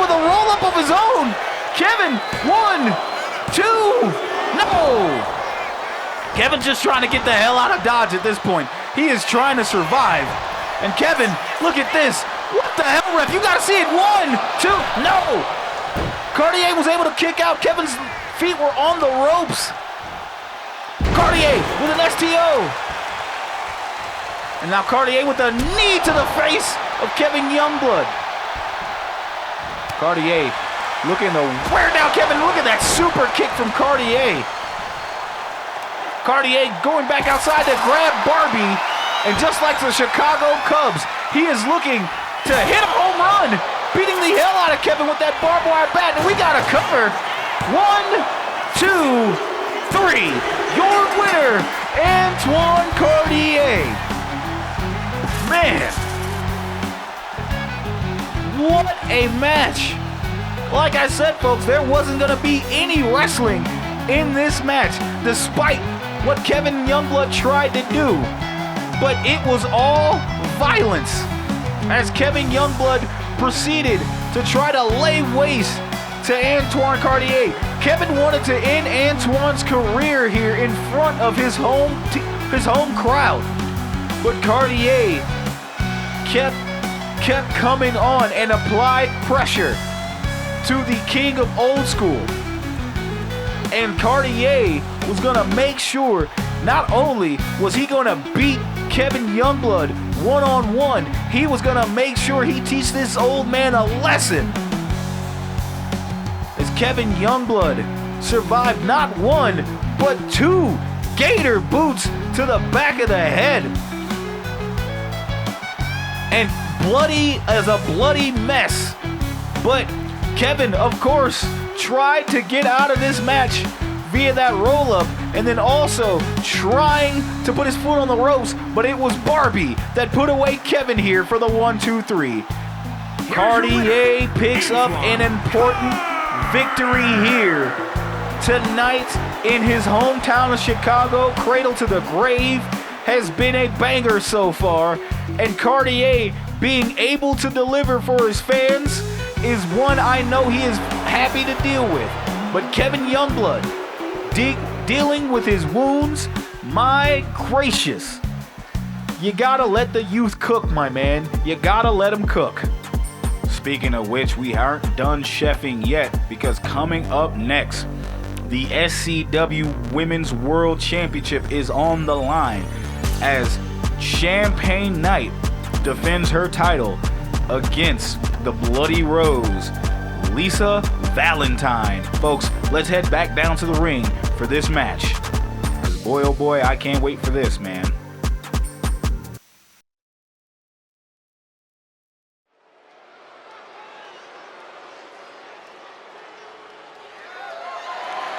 with a roll-up of his own. Kevin, 1, 2, no. Kevin's just trying to get the hell out of Dodge at this point. He is trying to survive. And Kevin, look at this. What the hell, ref? You gotta see it. 1, 2, no. Cartier was able to kick out. Kevin's feet were on the ropes. Cartier with an STO. And now Cartier with a knee to the face of Kevin Youngblood. Cartier looking to wear down Kevin. Look at that super kick from Cartier. Cartier going back outside to grab Barbie. And just like the Chicago Cubs, he is looking to hit a home run, beating the hell out of Kevin with that barbed wire bat. And we got a cover. 1, 2, 3. Your winner, Antoine Cartier. Man, what a match. Like I said, folks, there wasn't going to be any wrestling in this match, despite what Kevin Youngblood tried to do. But it was all violence as Kevin Youngblood proceeded to try to lay waste to Antoine Cartier. Kevin wanted to end Antoine's career here in front of his home crowd. But Cartier kept coming on and applied pressure to the king of old school. And Cartier was going to make sure not only was he going to beat Kevin Youngblood one-on-one, he was going to make sure he teach this old man a lesson. As Kevin Youngblood survived not 1, but 2 gator boots to the back of the head. And bloody as a bloody mess. But Kevin, of course, tried to get out of this match via that roll-up, and then also trying to put his foot on the ropes, but it was Barbie that put away Kevin here for the 1, 2, 3. Cartier picks up an important victory here tonight in his hometown of Chicago. Cradle to the Grave has been a banger so far, and Cartier being able to deliver for his fans is one I know he is happy to deal with. But Kevin Youngblood dealing with his wounds, my gracious. You gotta let the youth cook, my man. You gotta let them cook. Speaking of which, we aren't done chefing yet, because coming up next, the SCW Women's World Championship is on the line as Champagne Knight defends her title against the Bloody Rose, Lisa Valentine. Folks, let's head back down to the ring for this match. Boy, oh boy, I can't wait for this, man.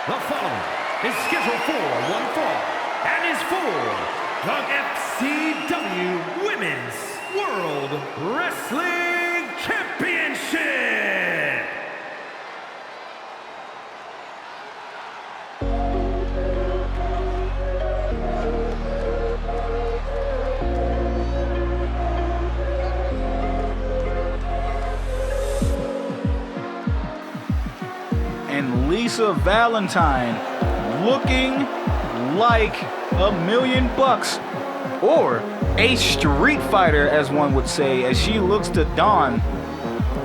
The following is scheduled for one fall and is for the SCW Women's World Wrestling Championship. And Lisa Valentine looking like $1,000,000, or a street fighter, as one would say, as she looks to don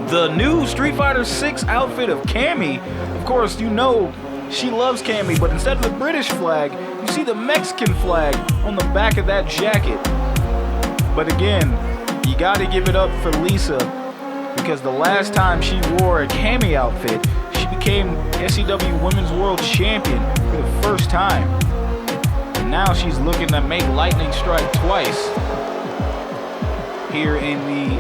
the new Street Fighter 6 outfit of Cammy. Of course, you know She loves Cammy, but instead of the British flag, you see the Mexican flag on the back of that jacket. But again, you got to give it up for Lisa, because the last time she wore a Cammy outfit, she became SCW Women's World Champion for the first time. And now she's looking to make lightning strike twice here in the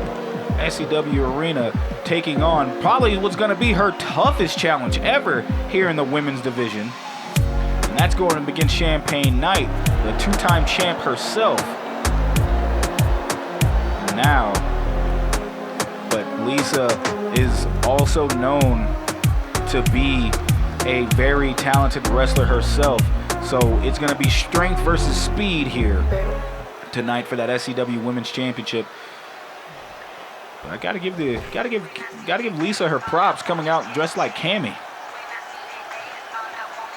SCW arena, taking on probably what's going to be her toughest challenge ever here in the women's division. And that's going to begin Champagne Knight, the two-time champ herself. Now, but Lisa is also known to be a very talented wrestler herself. So it's going to be strength versus speed here tonight for that SCW Women's Championship. But I gotta give Lisa her props, coming out dressed like Cammy.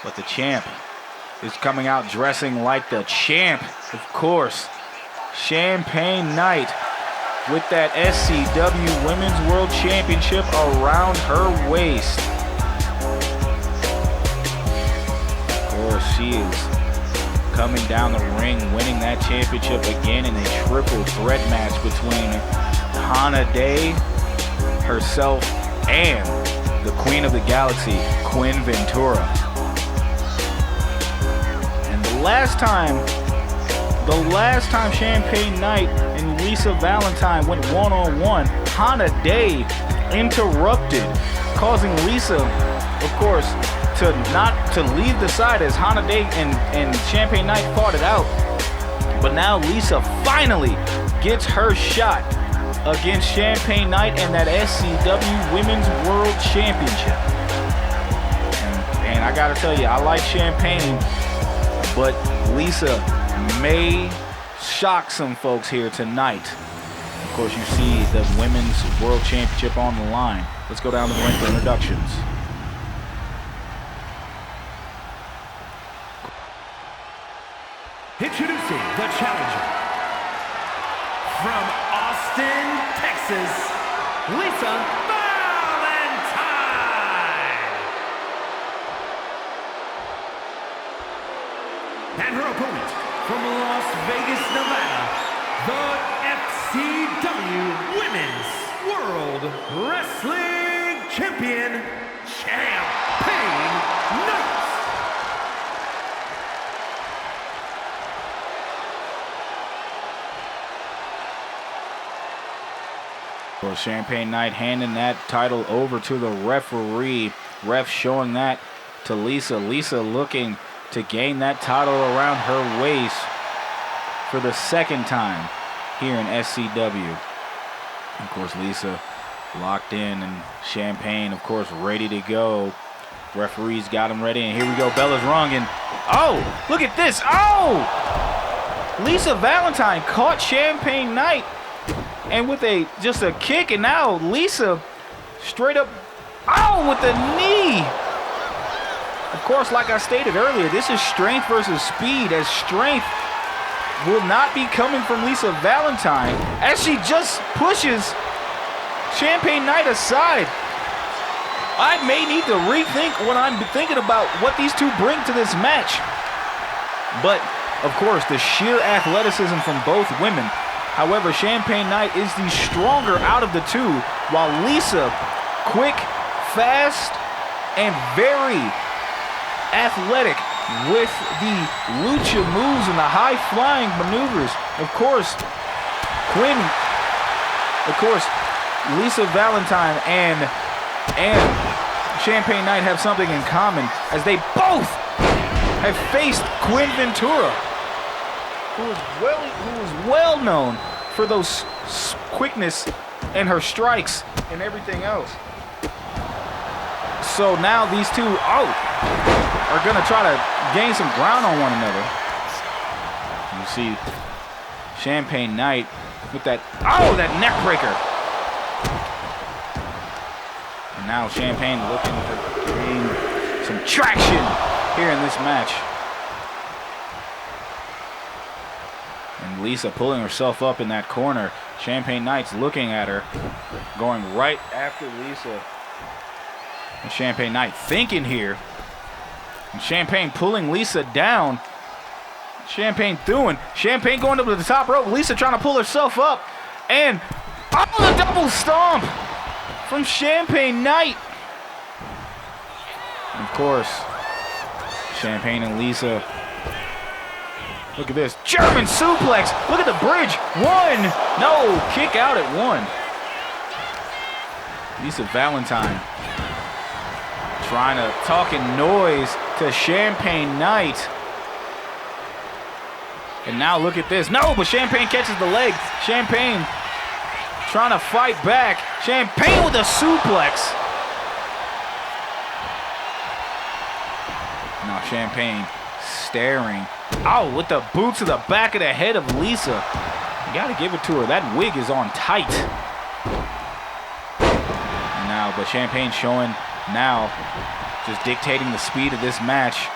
But the champ is coming out dressing like the champ, of course. Champagne Knight with that SCW Women's World Championship around her waist. Of course, she is coming down the ring, winning that championship again in a triple threat match between Hannah Day herself and the Queen of the Galaxy, Quinn Ventura. And the last time Champagne Knight and Lisa Valentine went one-on-one, Hannah Day interrupted, causing Lisa, of course, to leave the side as Hannah Day and Champagne Knight fought it out. But now Lisa finally gets her shot against Champagne Knight and that SCW Women's World Championship. And I gotta tell you, I like Champagne, but Lisa may shock some folks here tonight. Of course, you see the Women's World Championship on the line. Let's go down the ring for introductions. Introducing the challenger from Austin, Texas, Lisa Valentine. And her opponent from Las Vegas, Nevada, the SCW Women's World Wrestling Champion, Champagne Knight. Well, Champagne Knight handing that title over to the referee. Ref showing that to Lisa. Lisa looking to gain that title around her waist for the second time here in SCW. Of course, Lisa locked in, and Champagne, of course, ready to go. Referee's got him ready, and here we go. Bella's rung, and oh, look at this. Oh! Lisa Valentine caught Champagne Knight, and with just a kick, and now Lisa straight up, oh, with the knee. Of course, like I stated earlier, this is strength versus speed, as strength will not be coming from Lisa Valentine as she just pushes Champagne Knight aside. I may need to rethink what I'm thinking about what these two bring to this match. But, of course, the sheer athleticism from both women. However, Champagne Knight is the stronger out of the two, while Lisa, quick, fast, and very athletic with the lucha moves and the high-flying maneuvers. Of course, Lisa Valentine and Champagne Knight have something in common, as they both have faced Quinn Ventura, who is well known for those quickness and her strikes and everything else. So now these two are going to try to gain some ground on one another. You see Champagne Knight with that neck breaker. And now Champagne looking to gain some traction here in this match. And Lisa pulling herself up in that corner. Champagne Knight's looking at her, going right after Lisa. And Champagne Knight thinking here And Champagne pulling Lisa down. Champagne doing. Champagne going up to the top rope. Lisa trying to pull herself up. And the double stomp from Champagne Knight. And of course, Champagne and Lisa. Look at this. German suplex. Look at the bridge. 1. No. Kick out at 1. Lisa Valentine trying to talking noise to Champagne Knight. And now look at this. No, but Champagne catches the leg. Champagne trying to fight back. Champagne with a suplex. Now Champagne staring. Oh, with the boot to the back of the head of Lisa. You got to give it to her. That wig is on tight. And now, but Champagne showing now, just dictating the speed of this match.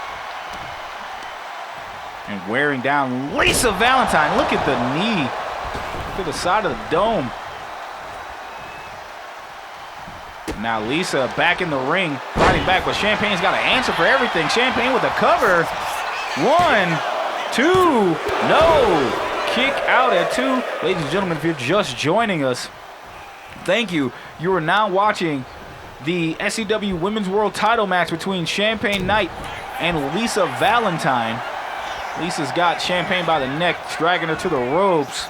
And wearing down Lisa Valentine. Look at the knee to the side of the dome. Now Lisa back in the ring, fighting back, but Champagne's got to answer for everything. Champagne with a cover. 1, 2, no. Kick out at 2. Ladies and gentlemen, if you're just joining us, thank you. You are now watching the SCW Women's World Title match between Champagne Knight and Lisa Valentine. Lisa's got Champagne by the neck, dragging her to the ropes.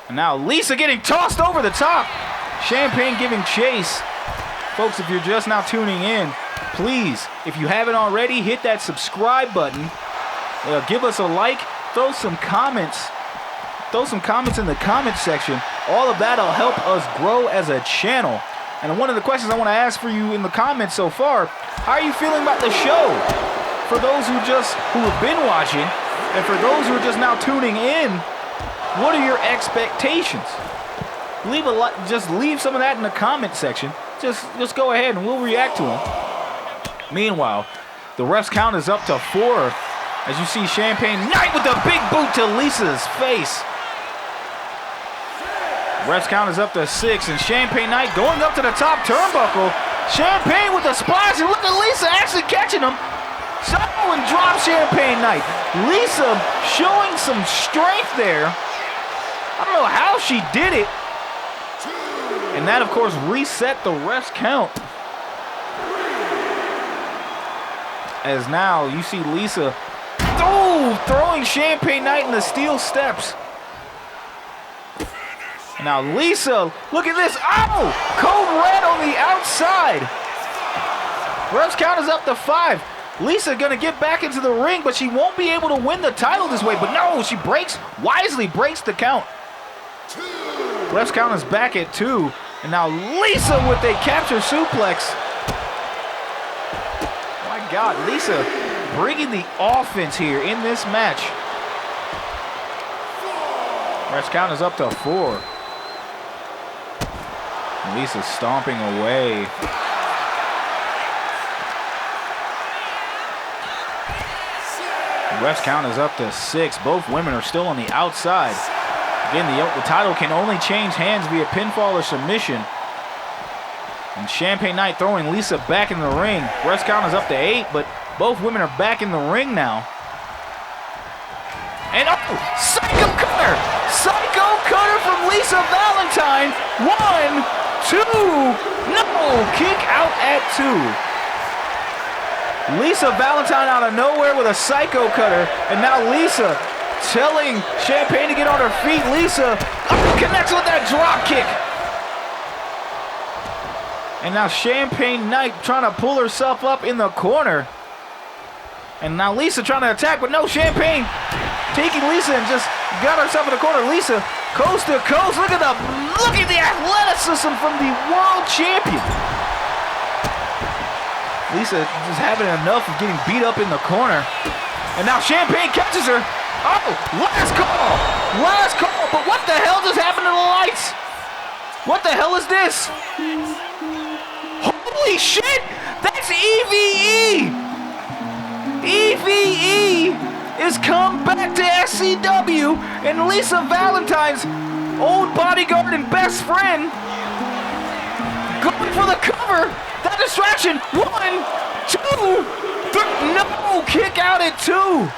And now Lisa getting tossed over the top. Champagne giving chase. Folks, if you're just now tuning in, please, if you haven't already, hit that subscribe button. Give us a like. Throw some comments. Throw some comments in the comment section. All of that will help us grow as a channel. And one of the questions I want to ask for you in the comments so far, how are you feeling about the show? For those who have been watching, and for those who are just now tuning in, what are your expectations? Just leave some of that in the comment section. Just go ahead and we'll react to them. Meanwhile, the ref's count is up to 4. As you see Champagne Knight with the big boot to Lisa's face. Ref's count is up to 6, and Champagne Knight going up to the top turnbuckle. Champagne with a splash, and look at Lisa actually catching him. So, and drop Champagne Knight. Lisa showing some strength there. I don't know how she did it. And that, of course, reset the ref's count. As now you see Lisa throwing Champagne Knight in the steel steps. And now Lisa, look at this. Oh, code red on the outside. Ref's count is up to 5. Lisa gonna get back into the ring, but she won't be able to win the title this way. But no, she wisely breaks the count. Ref's count is back at 2. And now Lisa with a capture suplex. My God, Lisa bringing the offense here in this match. Ref's count is up to 4. And Lisa stomping away. The ref's count is up to 6. Both women are still on the outside. Again, the title can only change hands via pinfall or submission. And Champagne Knight throwing Lisa back in the ring. Ref's count is up to 8, but both women are back in the ring now. And Psycho Cutter! Psycho Cutter from Lisa Valentine. 1, 2, no! Kick out at 2. Lisa Valentine out of nowhere with a Psycho Cutter. And now Lisa telling Champagne to get on her feet. Lisa connects with that drop kick. And now Champagne Knight trying to pull herself up in the corner. And now Lisa trying to attack, but no, Champagne taking Lisa and just got herself in the corner. Lisa coast to coast. Look at the athleticism from the world champion. Lisa just having enough of getting beat up in the corner. And now Champagne catches her. Oh, last call. Last call. But what the hell just happened to the lights? What the hell is this? Holy shit! That's EVE! EVE is come back to SCW, and Lisa Valentine's old bodyguard and best friend going for the cover. That distraction. 1, 2. No! Kick out at 2.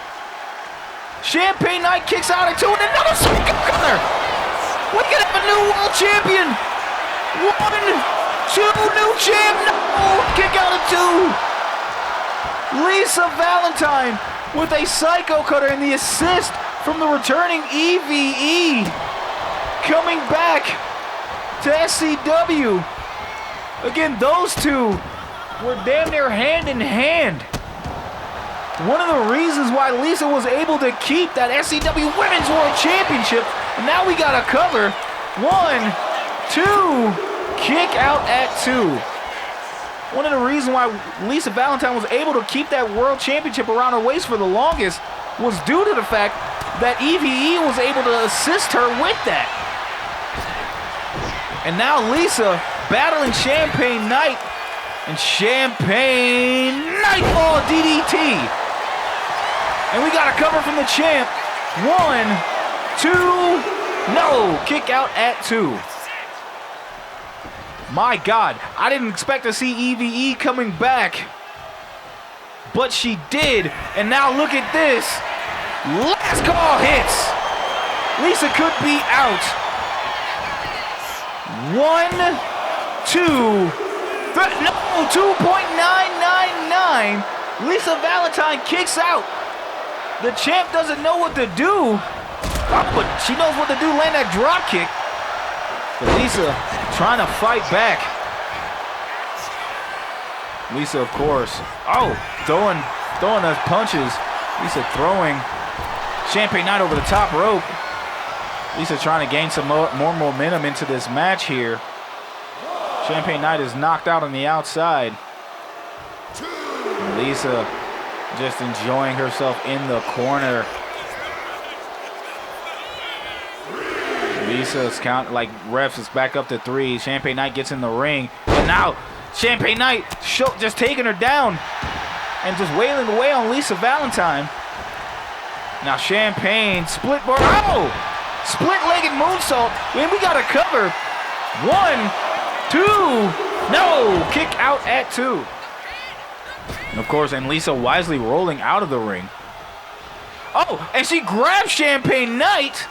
Champagne Knight kicks out at 2 and another psycho cutter. We can have a new world champion. 1, 2, new champ. No! Kick out at 2. Lisa Valentine with a psycho cutter and the assist from the returning EVE. Coming back to SCW. Again, those two were damn near hand in hand. One of the reasons why Lisa was able to keep that SCW Women's World Championship. And now we got a cover. 1, 2, kick out at 2. One of the reasons why Lisa Valentine was able to keep that World Championship around her waist for the longest was due to the fact that EVE was able to assist her with that. And now Lisa battling Champagne Knight, and Champagne Nightfall DDT. And we got a cover from the champ. 1, 2, no, kick out at 2. My God, I didn't expect to see EVE coming back, but she did. And now look at this. Last call hits. Lisa could be out. 1, 2, 3, no, 2.999. Lisa Valentine kicks out. The champ doesn't know what to do, but she knows what to do, land that drop kick. But Lisa trying to fight back. Lisa, of course, throwing those punches. Lisa throwing Champagne Knight over the top rope. Lisa trying to gain some more momentum into this match here. Champagne Knight is knocked out on the outside. And Lisa just enjoying herself in the corner. Lisa's count, like refs, is back up to 3. Champagne Knight gets in the ring. And now Champagne Knight just taking her down and just wailing away on Lisa Valentine. Now Champagne split bar. Split-legged moonsault. And we got a cover. 1, 2, no, kick out at 2. And of course, and Lisa wisely rolling out of the ring. And she grabs Champagne Knight.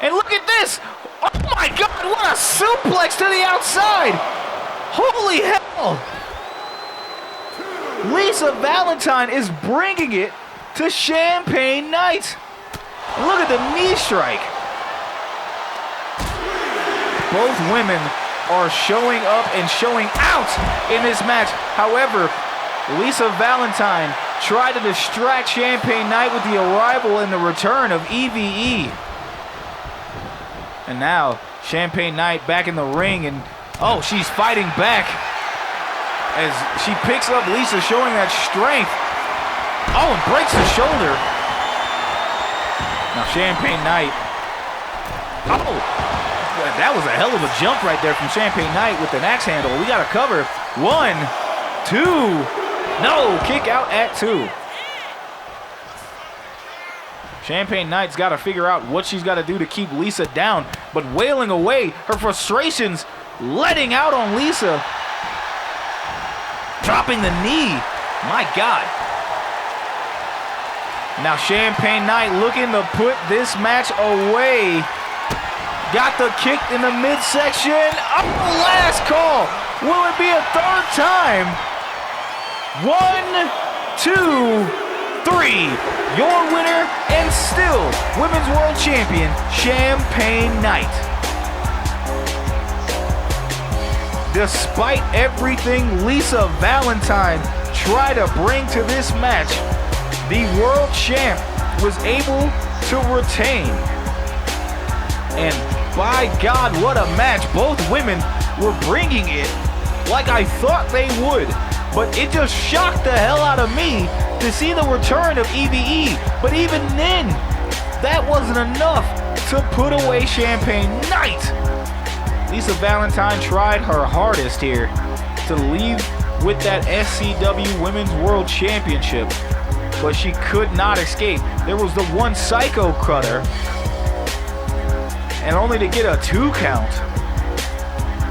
And look at this. Oh my God, what a suplex to the outside. Holy hell. Lisa Valentine is bringing it to Champagne Knight. Look at the knee strike. Both women are showing up and showing out in this match. However, Lisa Valentine tried to distract Champagne Knight with the arrival and the return of EVE. And now Champagne Knight back in the ring, and she's fighting back as she picks up Lisa, showing that strength. And breaks the shoulder. Now Champagne Knight. That was a hell of a jump right there from Champagne Knight with an axe handle. We got a cover. 1, 2, no, kick out at 2. Champagne Knight's got to figure out what she's got to do to keep Lisa down, but wailing away her frustrations, letting out on Lisa. Dropping the knee. My God. Now Champagne Knight looking to put this match away. Got the kick in the midsection. Last call. Will it be a third time? 1, 2, 3. Your winner and still Women's World Champion, Champagne Knight. Despite everything Lisa Valentine tried to bring to this match, the world champ was able to retain. And by God, what a match. Both women were bringing it like I thought they would. But it just shocked the hell out of me to see the return of EVE. But even then, that wasn't enough to put away Champagne Knight. Lisa Valentine tried her hardest here to leave with that SCW Women's World Championship, but she could not escape. There was the one psycho cutter, and only to get a 2 count.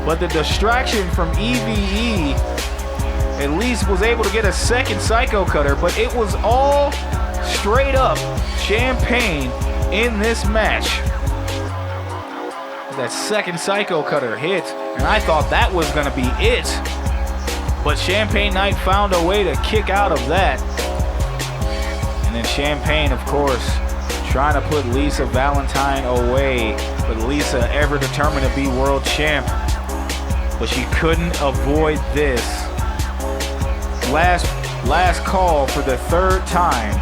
But the distraction from EVE at least was able to get a second Psycho Cutter, but it was all straight up Champagne in this match. That second Psycho Cutter hit, and I thought that was going to be it. But Champagne Knight found a way to kick out of that. And then Champagne, of course, trying to put Lisa Valentine away. But Lisa, ever determined to be world champ. But she couldn't avoid this. Last call for the third time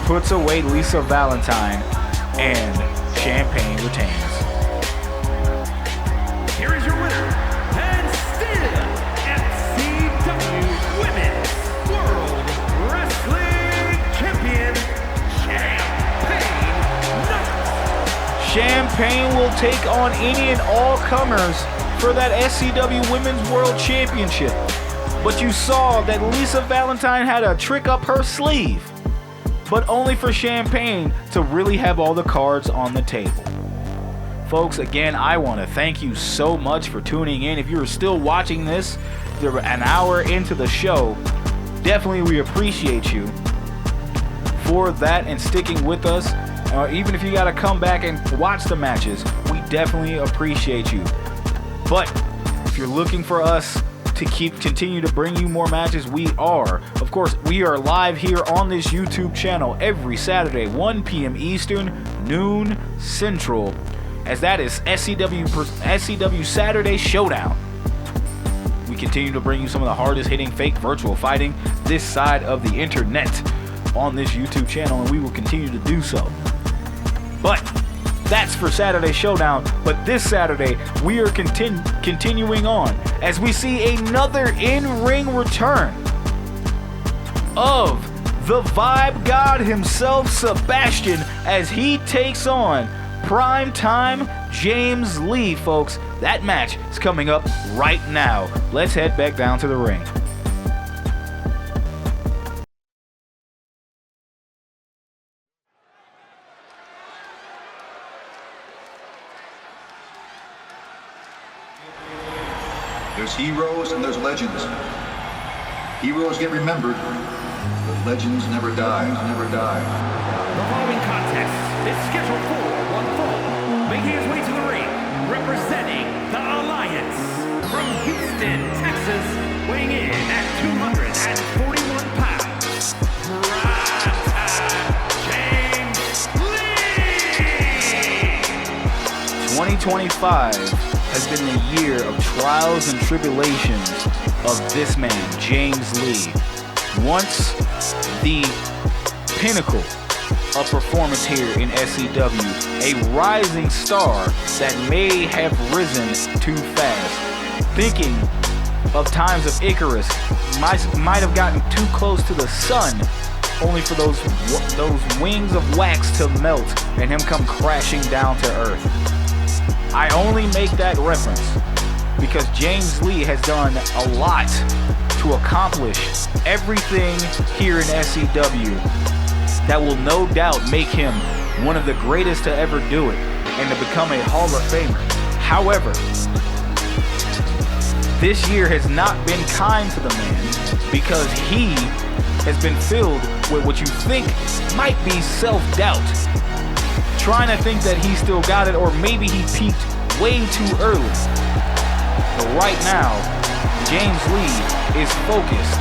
puts away Lisa Valentine, and Champagne retains. Here is your winner, and still SCW Women's World Wrestling Champion, Champagne Knight. Champagne will take on any and all comers for that SCW Women's World Championship. But you saw that Lisa Valentine had a trick up her sleeve, but only for Champagne to really have all the cards on the table. Folks, again, I want to thank you so much for tuning in. If you're still watching this, you're an hour into the show, definitely we appreciate you for that and sticking with us. Even if you got to come back and watch the matches, we definitely appreciate you. But if you're looking for us to continue to bring you more matches, we are. Of course, we are live here on this YouTube channel every Saturday, 1 p.m. Eastern, noon Central, as that is SCW Saturday Showdown. We continue to bring you some of the hardest hitting fake virtual fighting this side of the internet on this YouTube channel, and we will continue to do so. But that's for Saturday Showdown. But this Saturday, we are continuing on as we see another in-ring return of the Vibe God himself, Sebastian, as he takes on Primetime James Lee, folks. That match is coming up right now. Let's head back down to the ring. There's heroes and there's legends. Heroes get remembered, but legends never die, never die. The following contest is scheduled for one fall. Making his way to the ring, representing the Alliance, from Houston, Texas, weighing in at 241 pounds, Primetime James Lee! 2025 has been the year of trials and tribulations of this man, James Lee. Once the pinnacle of performance here in SCW, a rising star that may have risen too fast. Thinking of times of Icarus, might have gotten too close to the sun, only for those wings of wax to melt and him come crashing down to earth. I only make that reference because James Lee has done a lot to accomplish everything here in SCW that will no doubt make him one of the greatest to ever do it and to become a Hall of Famer. However, this year has not been kind to the man because he has been filled with what you think might be self-doubt. Trying to think that he still got it, or maybe he peaked way too early. But right now, James Lee is focused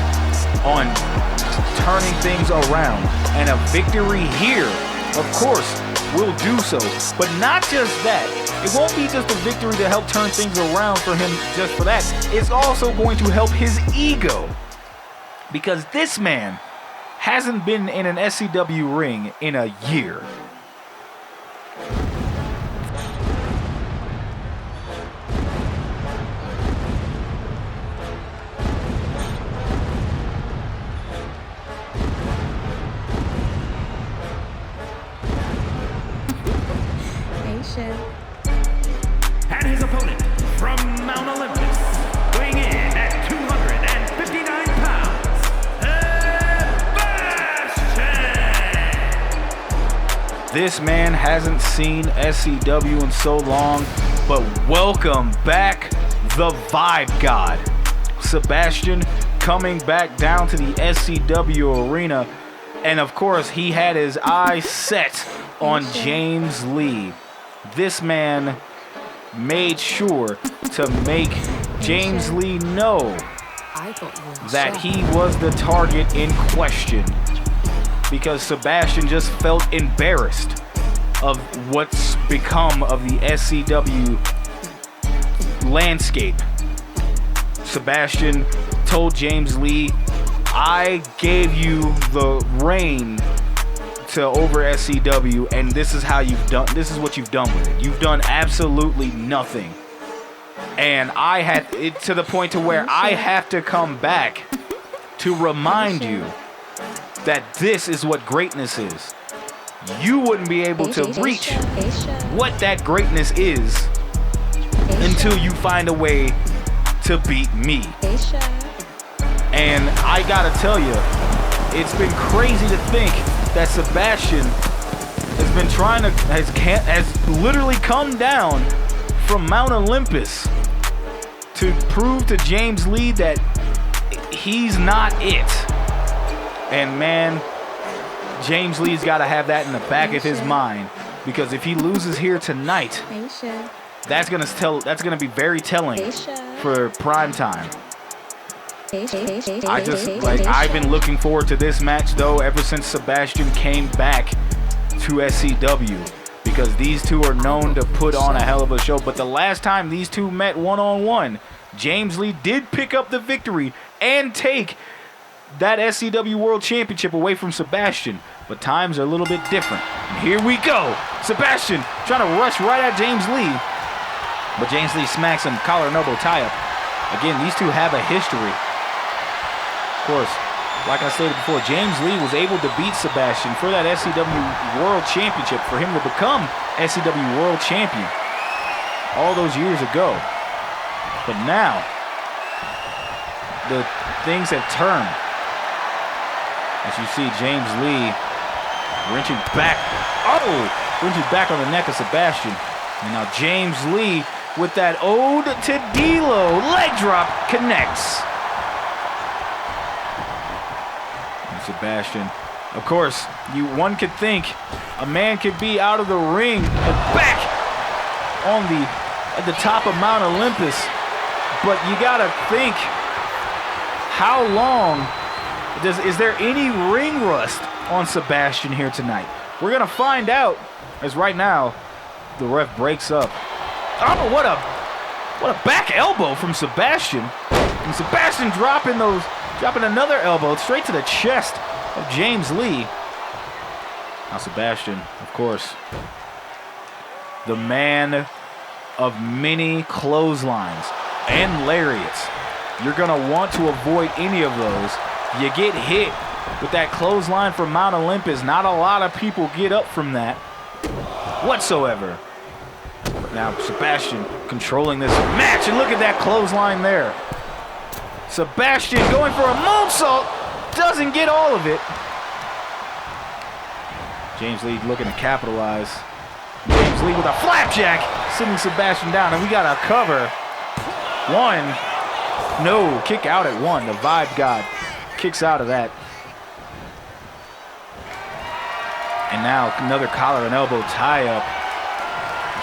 on turning things around, and a victory here, of course, will do so. But not just that. It won't be just a victory to help turn things around for him just for that. It's also going to help his ego, because this man hasn't been in an SCW ring in a year. And his opponent from Mount Olympus, weighing in at 259 pounds, Sebastian! This man hasn't seen SCW in so long, but welcome back the Vibe God. Sebastian, coming back down to the SCW arena. And of course, he had his eyes set on James Lee. This man made sure to make James Lee know that he was the target in question, because Sebastian just felt embarrassed of what's become of the SCW landscape. Sebastian told James Lee, I gave you the reign to over SCW, and this is how you've done. This is what you've done with it. You've done absolutely nothing. And I had it to the point to where I have to come back to remind you that this is what greatness is. You wouldn't be able to reach what that greatness is until you find a way to beat me. And I gotta tell you, it's been crazy to think that Sebastian has been trying to, has literally come down from Mount Olympus to prove to James Lee that he's not it. And man, James Lee's got to have that in the back of his mind, because if he loses here tonight, that's gonna be very telling for prime time. I've been looking forward to this match though ever since Sebastian came back to SCW, because these two are known to put on a hell of a show. But the last time these two met one-on-one, James Lee did pick up the victory and take that SCW World Championship away from Sebastian. But times are a little bit different. And here we go. Sebastian trying to rush right at James Lee. But James Lee smacks him, collar and elbow tie up. Again, these two have a history. Of course, like I stated before, James Lee was able to beat Sebastian for that SCW World Championship, for him to become SCW World Champion all those years ago. But now, the things have turned. As you see James Lee wrenching back on the neck of Sebastian. And now James Lee with that ode to D-Lo leg drop connects. And Sebastian, of course, one could think a man could be out of the ring and back at the top of Mount Olympus, but you gotta think, how long is there any ring rust on Sebastian here tonight? We're gonna find out, as right now the ref breaks up. Oh, what a back elbow from Sebastian. And Sebastian dropping another elbow straight to the chest of James Lee. Now Sebastian, of course, the man of many clotheslines and lariats. You're gonna want to avoid any of those. You get hit with that clothesline from Mount Olympus. Not a lot of people get up from that whatsoever. But now Sebastian controlling this match, and look at that clothesline there. Sebastian going for a moonsault, doesn't get all of it. James Lee looking to capitalize. James Lee with a flapjack, sitting Sebastian down, and we got a cover. One, no, kick out at one. The Vibe God kicks out of that. And now another collar and elbow tie up.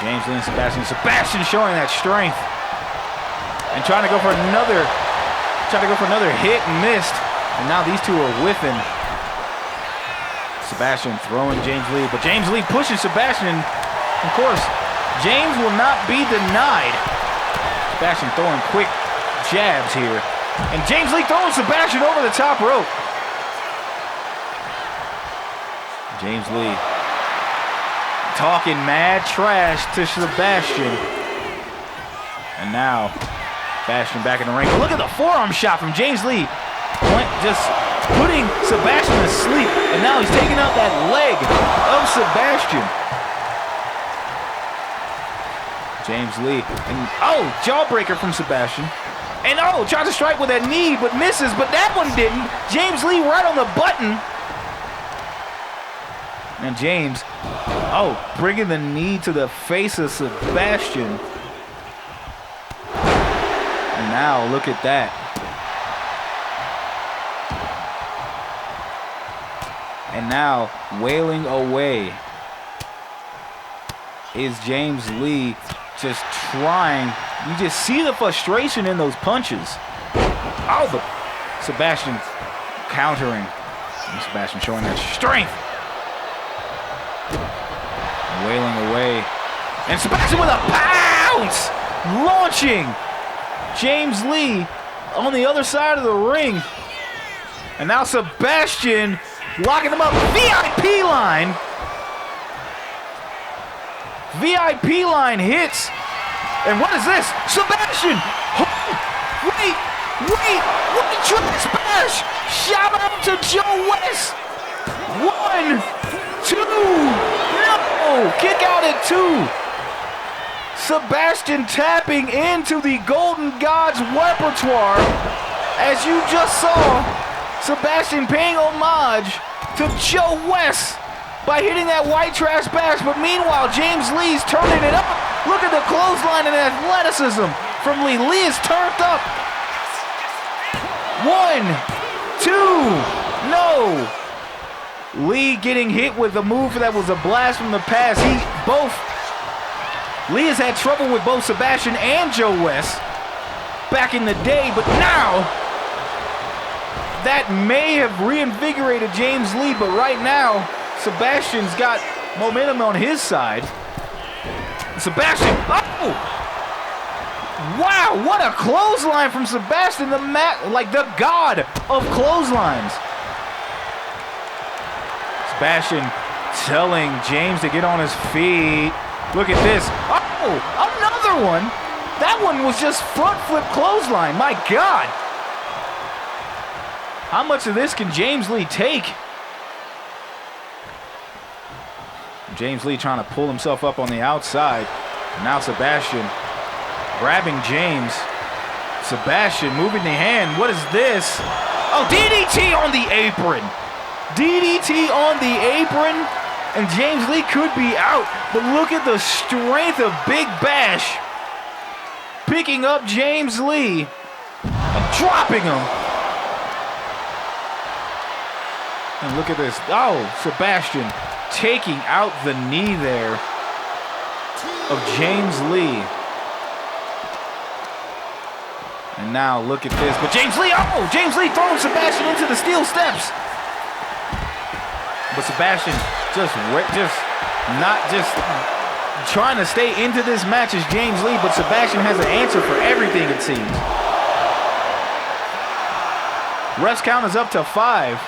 James Lee and Sebastian. Sebastian showing that strength and trying to go for another hit and missed. And now these two are whiffing. Sebastian throwing James Lee, but James Lee pushes Sebastian. Of course, James will not be denied. Sebastian throwing quick jabs here. And James Lee throwing Sebastian over the top rope. James Lee talking mad trash to Sebastian. And now, Sebastian back in the ring. But look at the forearm shot from James Lee. Just putting Sebastian to sleep. And now he's taking out that leg of Sebastian. James Lee. And jawbreaker from Sebastian. And tries to strike with that knee, but misses. But that one didn't. James Lee right on the button. And James, bringing the knee to the face of Sebastian. And now look at that. And now, wailing away is James Lee, just trying. You just see the frustration in those punches. Oh, but Sebastian countering. And Sebastian showing that strength. Wailing away. And Sebastian with a pounce! Launching James Lee on the other side of the ring. And now Sebastian locking him up. VIP line. VIP line hits. And what is this? Sebastian! Wait! What the triple smash? Shout out to Joe West! 1, 2, no! Kick out at 2. Sebastian tapping into the Golden Gods repertoire. As you just saw, Sebastian paying homage to Joe West by hitting that white trash bash. But meanwhile, James Lee's turning it up. Look at the clothesline and athleticism from Lee. Lee is turned up. 1, 2, no. Lee getting hit with a move that was a blast from the past. Lee has had trouble with both Sebastian and Joe West back in the day, but now that may have reinvigorated James Lee, but right now Sebastian's got momentum on his side. Sebastian, oh! Wow, what a clothesline from Sebastian, like the god of clotheslines. Sebastian telling James to get on his feet. Look at this. Oh, another one. That one was just front flip clothesline. My God. How much of this can James Lee take? James Lee trying to pull himself up on the outside. Now Sebastian grabbing James. Sebastian moving the hand. What is this? Oh, DDT on the apron. DDT on the apron. And James Lee could be out. But look at the strength of Big Bash. Picking up James Lee and dropping him. And look at this. Oh, Sebastian taking out the knee there of James Lee. And now look at this. But James Lee, oh, James Lee throwing Sebastian into the steel steps. But Sebastian just trying to stay into this match as James Lee, but Sebastian has an answer for everything, it seems. Ref's count is up to 5.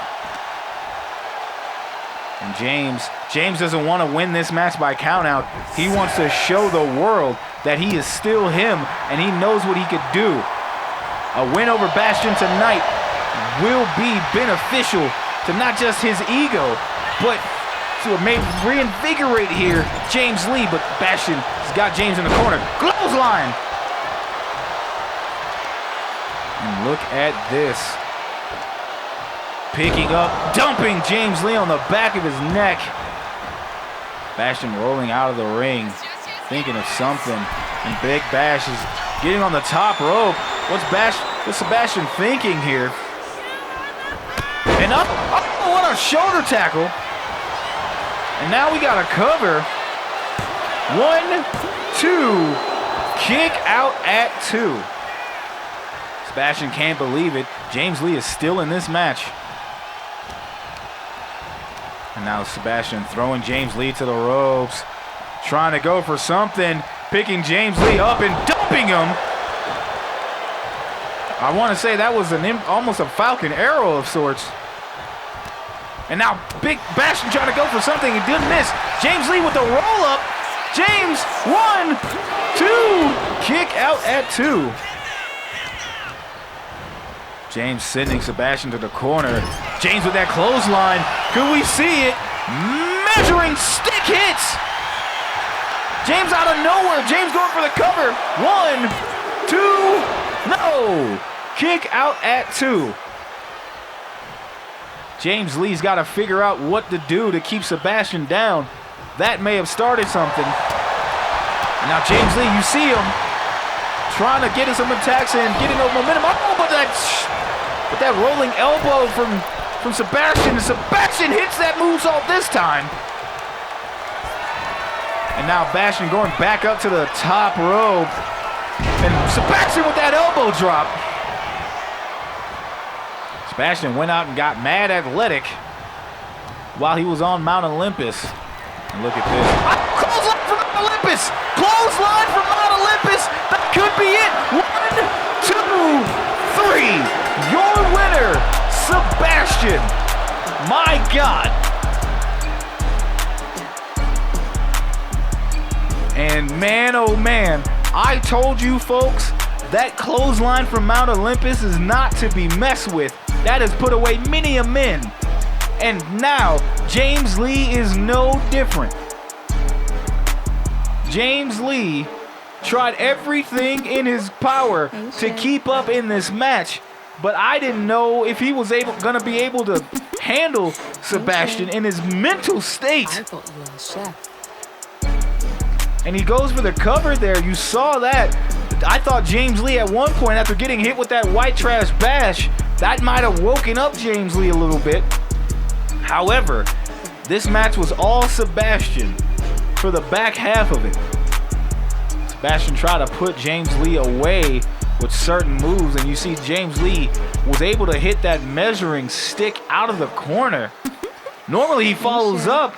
And James doesn't want to win this match by countout. He wants to show the world that he is still him and he knows what he could do. A win over Bastion tonight will be beneficial to not just his ego, but to maybe reinvigorate here James Lee. But Bastion has got James in the corner. Clothesline! And look at this. Picking up, dumping James Lee on the back of his neck. Bastion rolling out of the ring, thinking of something. And Big Bash is getting on the top rope. What's Sebastian thinking here? And up, oh, what a shoulder tackle. And now we got a cover. 1, 2, kick out at 2. Sebastian can't believe it. James Lee is still in this match. And now Sebastian throwing James Lee to the ropes. Trying to go for something. Picking James Lee up and dumping him. I want to say that was almost a Falcon arrow of sorts. And now Big Bastion trying to go for something. He didn't miss. James Lee with the roll up. James, 1, 2, kick out at 2. James sending Sebastian to the corner. James with that clothesline. Could we see it? Measuring stick hits. James out of nowhere. James going for the cover. 1, 2, no. Kick out at 2. James Lee's got to figure out what to do to keep Sebastian down. That may have started something. And now James Lee, you see him trying to get some attacks and getting no momentum. Oh, but that rolling elbow from from Sebastian, and Sebastian hits that moonsault this time. And now Bastion going back up to the top rope. And Sebastian with that elbow drop. Sebastian went out and got mad athletic while he was on Mount Olympus. And look at this. Clothesline from Mount Olympus! Clothesline from Mount Olympus! That could be it! 1, 2, 3! Your winner, Sebastian! My God! And man, oh man, I told you folks, that clothesline from Mount Olympus is not to be messed with. That has put away many a men. And now, James Lee is no different. James Lee tried everything in his power to keep up in this match, but I didn't know if he was gonna be able to handle Sebastian in his mental state. I thought you were a chef. And he goes for the cover there. You saw that. I thought James Lee at one point, after getting hit with that white trash bash, that might have woken up James Lee a little bit. However, this match was all Sebastian for the back half of it. Sebastian tried to put James Lee away with certain moves, and you see James Lee was able to hit that measuring stick out of the corner. Normally he follows up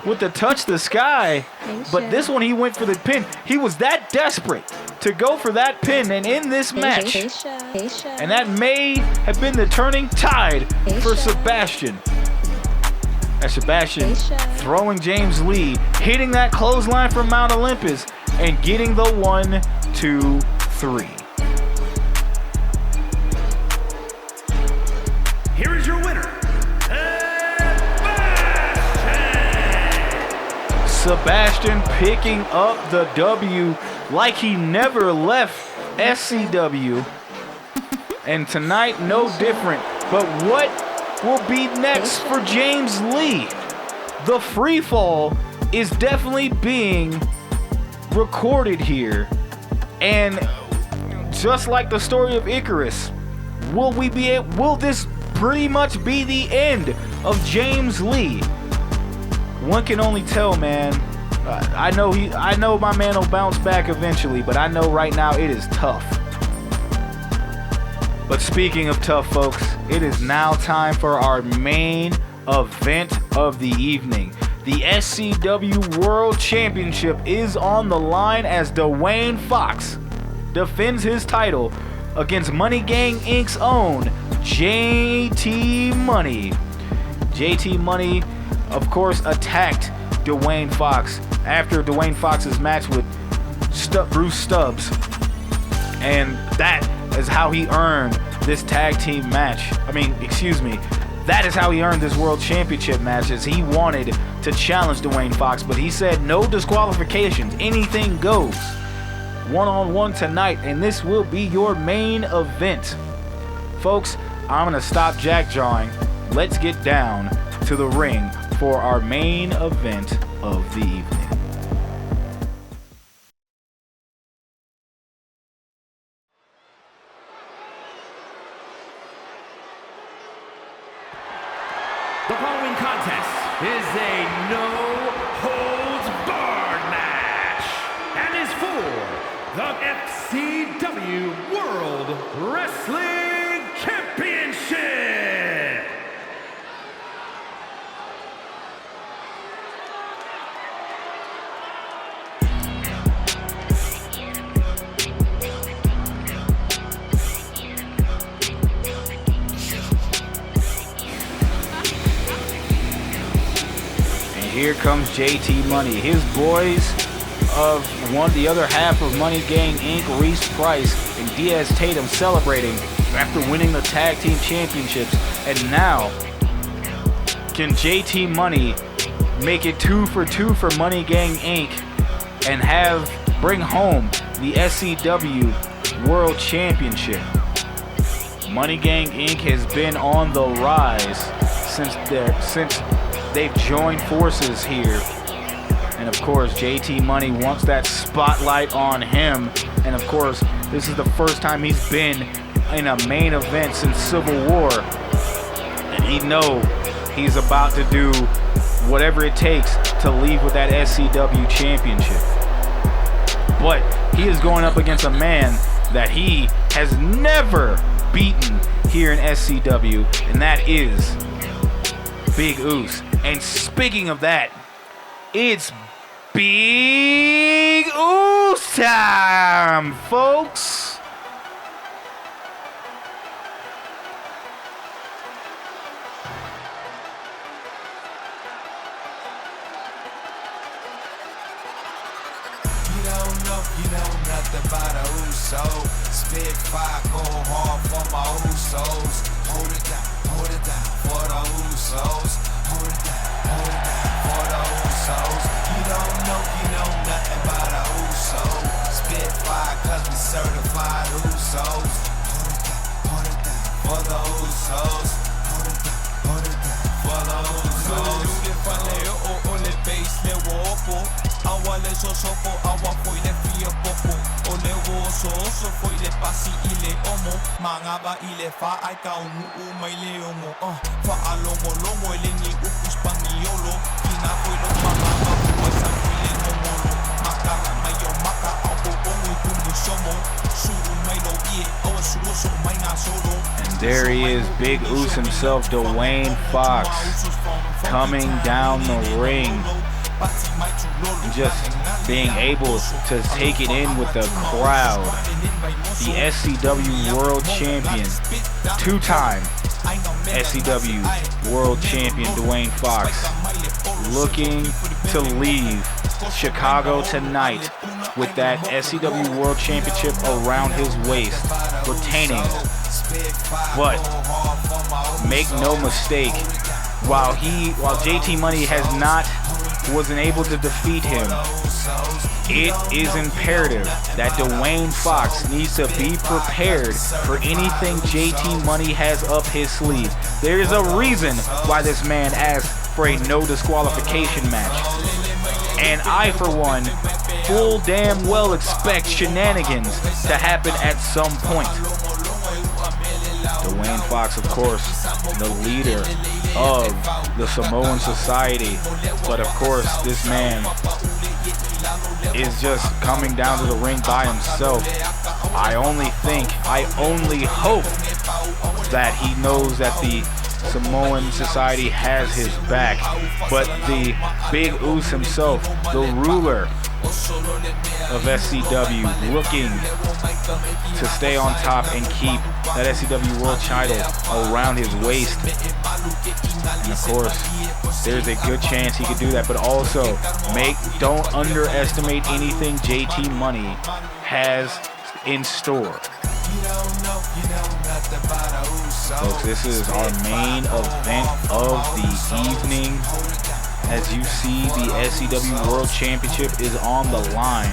with the touch the sky, but this one he went for the pin. He was that desperate to go for that pin, and in this match, and that may have been the turning tide for Sebastian. As Sebastian throwing James Lee, hitting that clothesline from Mount Olympus, and getting the 1, 2, 3. Here is your winner, Sebastian picking up the W like he never left SCW. And tonight, no different. But what will be next for James Lee? The free fall is definitely being recorded here. And just like the story of Icarus, will this pretty much be the end of James Lee? One can only tell, man. I know my man will bounce back eventually, but I know right now it is tough. But speaking of tough, folks, it is now time for our main event of the evening. The SCW World Championship is on the line as Dwayne Fox defends his title against Money Gang Inc.'s own JT Money. JT Money, of course, attacked Dwayne Fox after Dwayne Fox's match with Bruce Stubbs. And that is how he earned this tag team match. That is how he earned this world championship match, as he wanted to challenge Dwayne Fox, but he said no disqualifications, anything goes. One-on-one tonight, and this will be your main event. Folks, I'm gonna stop jack-jawing. Let's get down to the ring for our main event of the evening. The following contest is a no-holds-barred match and is for the SCW World Wrestling Championship. Here comes JT Money. His boys of the other half of Money Gang Inc., Reese Price and Diaz Tatum, celebrating after winning the tag team championships. And now, can JT Money make it 2 for 2 for Money Gang Inc. and bring home the SCW World Championship? Money Gang Inc. has been on the rise since they've joined forces here. And of course, JT Money wants that spotlight on him. And of course, this is the first time he's been in a main event since Civil War. And he know he's about to do whatever it takes to leave with that SCW championship. But he is going up against a man that he has never beaten here in SCW, and that is Big Oos. And speaking of that, it's Big Oos time, folks. You know nothing about a Uso. Spit fire, go hard for my Usos. Hold it down for the Usos. Hold it down for the Usos. You know nothing about a Uso. Spit fire, cause we certified Usos. Hold it down for the Usos. Hold it down for the Usos. Awale sosopo, awa foi le fia popo. Ole wo so foi le pasi ile omo. Mangaba ile fa ai ka unu mai le omo. Fa alomo lomo ele ni upus paniolo. Kina foi lo mangaba foi sa ile no molo. Makara mai yo maka apo bongo kumu somo. Suru mai no ie, awa suru so mai na solo. And there he is, Big Oos himself, Dwayne Fox, coming down the ring. Just being able to take it in with the crowd. The SCW World Champion, two-time SCW World Champion Dwayne Fox, looking to leave Chicago tonight with that SCW World Championship around his waist, retaining. But make no mistake, while JT Money wasn't able to defeat him, it is imperative that Dwayne Fox needs to be prepared for anything JT Money has up his sleeve. There is a reason why this man asked for a no disqualification match. And I, for one, full damn well expect shenanigans to happen at some point. Dwayne Fox, of course, the leader of the Samoan Society. But of course, this man is just coming down to the ring by himself. I only hope that he knows that the Samoan Society has his back. But the Big Oos himself, the ruler of SCW, looking to stay on top and keep that SCW World title around his waist. And of course, there's a good chance he could do that, but also don't underestimate anything JT Money has in store. Folks, this is our main event of the evening. As you see, the SCW World Championship is on the line.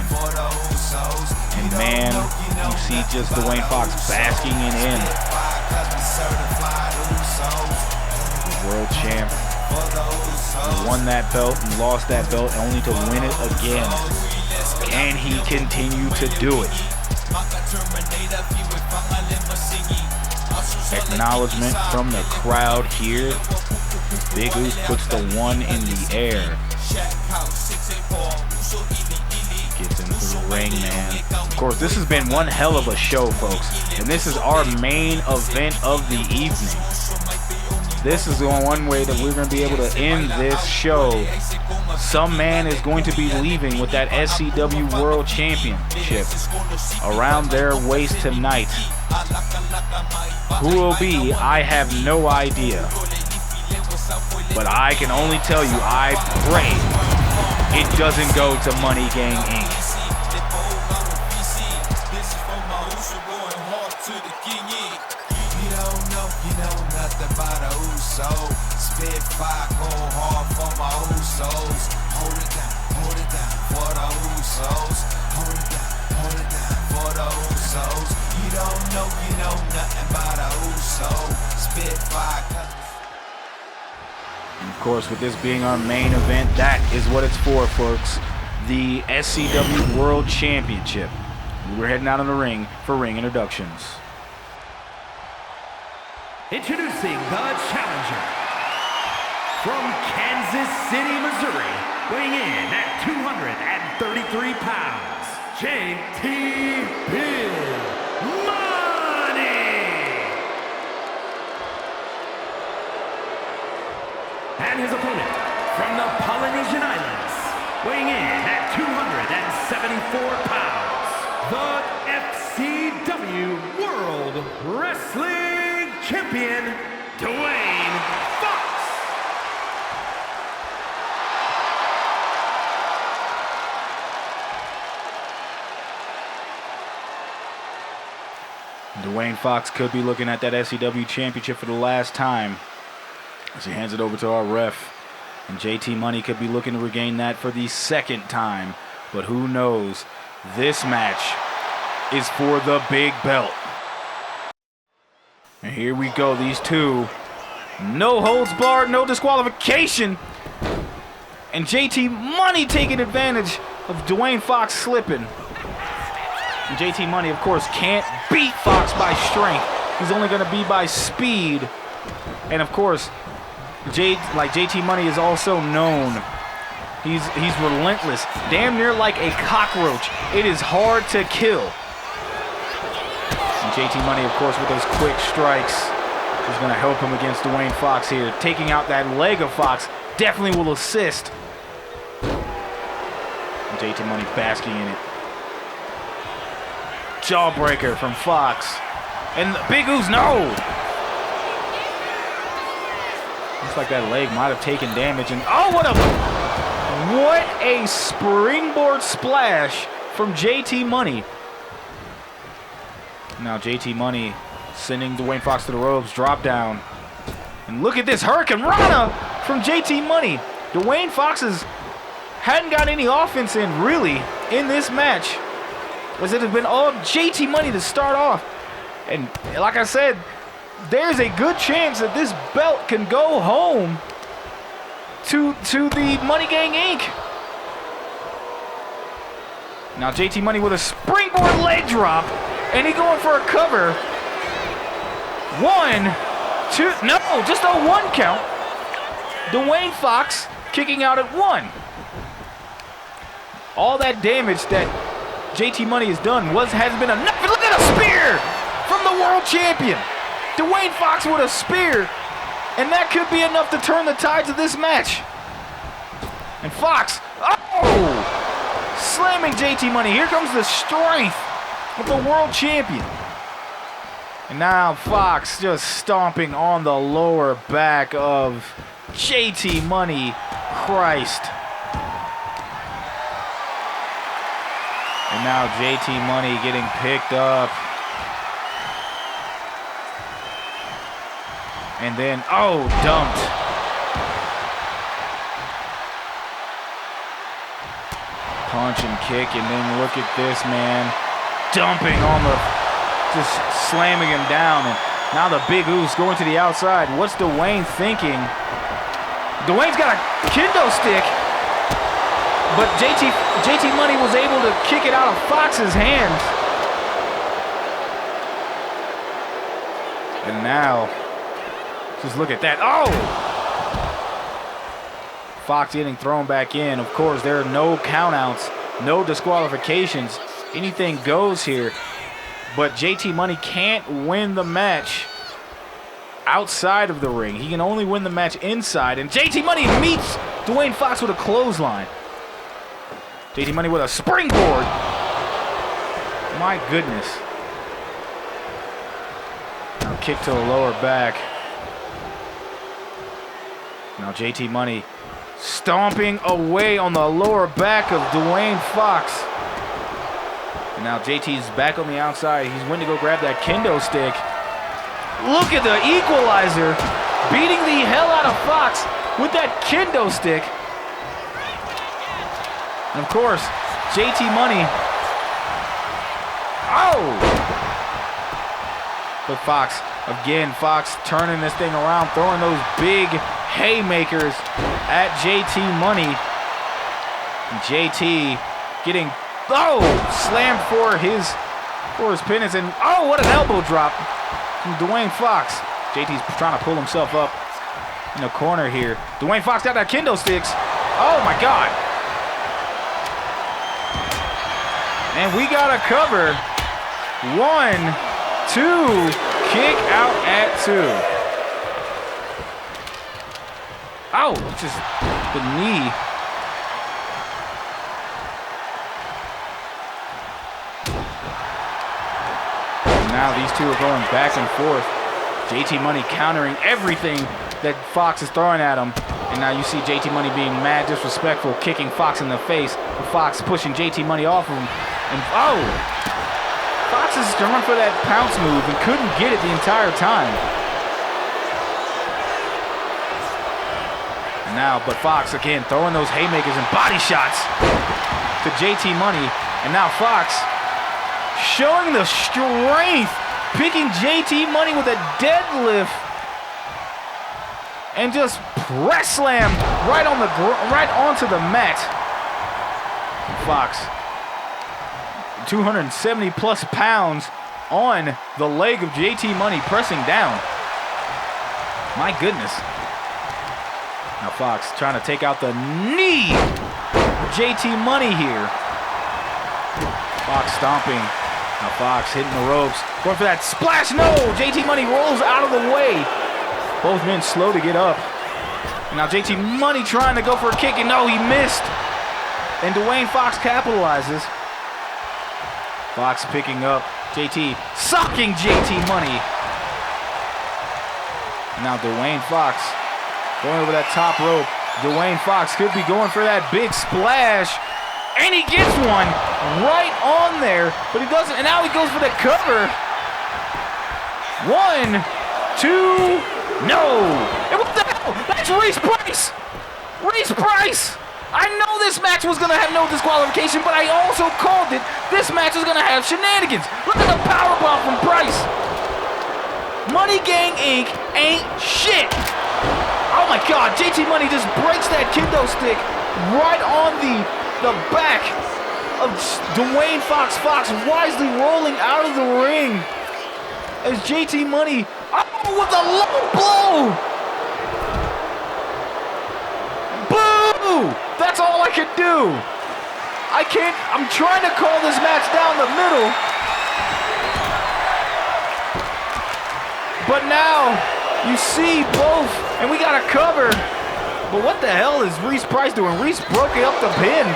And man, you see just Dwayne Fox basking in. World champ. He won that belt and lost that belt only to win it again. Can he continue to do it? Acknowledgement from the crowd here. Big Oos puts the one in the air. Gets into the ring, man. Of course, this has been one hell of a show, folks. And this is our main event of the evening. This is the one way that we're going to be able to end this show. Some man is going to be leaving with that SCW World Championship around their waist tonight. Who will be, I have no idea. But I can only tell you, I pray it doesn't go to Money Gang Inc. You know nothing about a Uso. Spit fire, go hard for my Usos. Hold it down for the Usos. Hold it down for the Usos. You know nothing about a Uso. Spit fire. And of course, with this being our main event, that is what it's for, folks. The SCW World Championship. We're heading out in the ring for ring introductions. Introducing introducing the challenger from Kansas City, Missouri, weighing in at 233 pounds, JT and his opponent from the Polynesian Islands, weighing in at 274 pounds, the SCW World Wrestling Champion, Dwayne Fox. Dwayne Fox could be looking at that SCW Championship for the last time as he hands it over to our ref. And JT Money could be looking to regain that for the second time. But who knows? This match is for the big belt. And here we go, these two. No holds barred, no disqualification. And JT Money taking advantage of Dwayne Fox slipping. And JT Money, of course, can't beat Fox by strength. He's only going to be by speed. And, of course, JT Money is also known. He's relentless, damn near like a cockroach. It is hard to kill. And JT Money, of course, with those quick strikes, is going to help him against Dwayne Fox here. Taking out that leg of Fox definitely will assist. And JT Money basking in it. Jawbreaker from Fox. And the Big Ooze, no! Looks like that leg might have taken damage. And oh, what a springboard splash from JT Money. Now JT Money sending Dwayne Fox to the ropes, drop down. And look at this Hurricane Rana from JT Money. Dwayne Fox hadn't got any offense in, really, in this match, as it has been all JT Money to start off. And like I said, there's a good chance that this belt can go home to the Money Gang Inc. Now JT Money with a springboard leg drop, and he going for a cover. 1, 2, no, just a 1 count. Dwayne Fox kicking out at 1. All that damage that JT Money has done has been enough. Look at a spear from the world champion. Dwayne Fox with a spear, and that could be enough to turn the tides of this match. And Fox, slamming JT Money. Here comes the strength of the world champion. And now Fox just stomping on the lower back of JT Money. Christ. And now JT Money getting picked up. And then, dumped. Punch and kick, and then look at this, man. Dumping on just slamming him down. And now the Big Ooze going to the outside. What's Dwayne thinking? Dwayne's got a kendo stick, but JT Money was able to kick it out of Fox's hands. And now, just look at that. Fox getting thrown back in. Of course, there are no countouts, no disqualifications. Anything goes here. But JT Money can't win the match outside of the ring. He can only win the match inside. And JT Money meets Dwayne Fox with a clothesline. JT Money with a springboard. My goodness. Now kick to the lower back. Now JT Money stomping away on the lower back of Dwayne Fox. And now JT's back on the outside. He's went to go grab that kendo stick. Look at the equalizer, beating the hell out of Fox with that kendo stick. And of course, JT Money. But Fox, again, Fox turning this thing around, throwing those big haymakers at JT Money. And JT getting slammed for his penance. And what an elbow drop from Dwayne Fox. JT's trying to pull himself up in the corner here. Dwayne Fox got that kendo sticks. Oh my God. And we got a cover. 1, 2, kick out at 2. Oh, just the knee. And now these two are going back and forth. JT Money countering everything that Fox is throwing at him. And now you see JT Money being mad disrespectful, kicking Fox in the face. Fox pushing JT Money off of him. And oh! Fox is going for that pounce move and couldn't get it the entire time. And now, but Fox again throwing those haymakers and body shots to JT Money. And now Fox showing the strength, picking JT Money with a deadlift. And just press slam right onto the mat. Fox, 270 plus pounds on the leg of JT Money, pressing down. My goodness. Now Fox trying to take out the knee of JT Money here. Fox stomping. Now Fox hitting the ropes, going for that splash. No, JT Money rolls out of the way. Both men slow to get up. And now JT Money trying to go for a kick, and no, he missed. And Dwayne Fox capitalizes. Fox picking up JT, socking JT Money. Now Dwayne Fox going over that top rope. Dwayne Fox could be going for that big splash. And he gets one right on there, but he doesn't. And now he goes for the cover. 1, 2, no! And what the hell? That's Reese Price! Reese Price! I know this match was gonna have no disqualification, but I also called it. This match is gonna have shenanigans. Look at the powerbomb from Price. Money Gang Inc. ain't shit. Oh my God, JT Money just breaks that kendo stick right on the back of Dwayne Fox. Fox wisely rolling out of the ring as JT Money, with a low blow. Boo! That's all I can do. I'm trying to call this match down the middle. But now you see both, and we got a cover. But what the hell is Reese Price doing? Reese broke up the pin.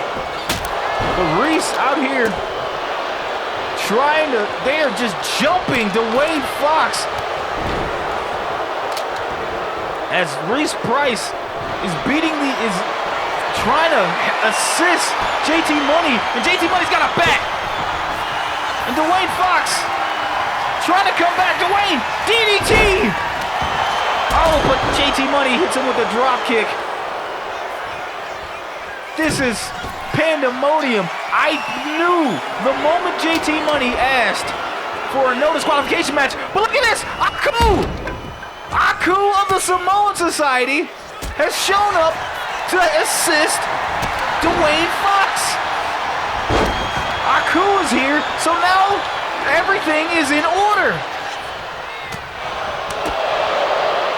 But Reese out here they are just jumping Dwayne Fox. As Reese Price is trying to assist JT Money, and JT Money's got a back. And Dwayne Fox trying to come back. Dwayne, DDT! Oh, but JT Money hits him with a drop kick. This is pandemonium. I knew the moment JT Money asked for a no disqualification match. But look at this, Aku of the Samoan Society has shown up to assist Dwayne Fox. Aku is here, so now everything is in order.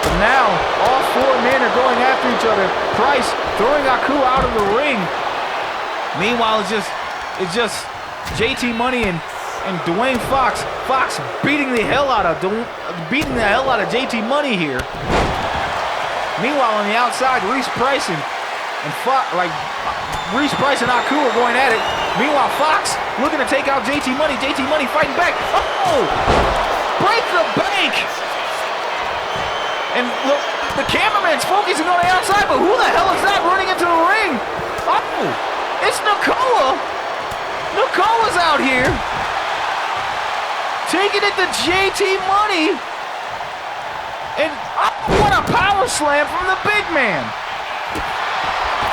But now all four men are going after each other. Price throwing Aku out of the ring. Meanwhile, it's just JT Money and Dwayne Fox. Fox beating the hell out of JT Money here. Meanwhile, on the outside, Reese Price and Reese Price and Aku are going at it. Meanwhile, Fox looking to take out JT Money. JT Money fighting back. Oh! Break the bank! And look, the cameraman's focusing on the outside, but who the hell is that running into the ring? Oh! It's Nakoa! Nakoa's out here! Taking it to JT Money. And what a power slam from the big man.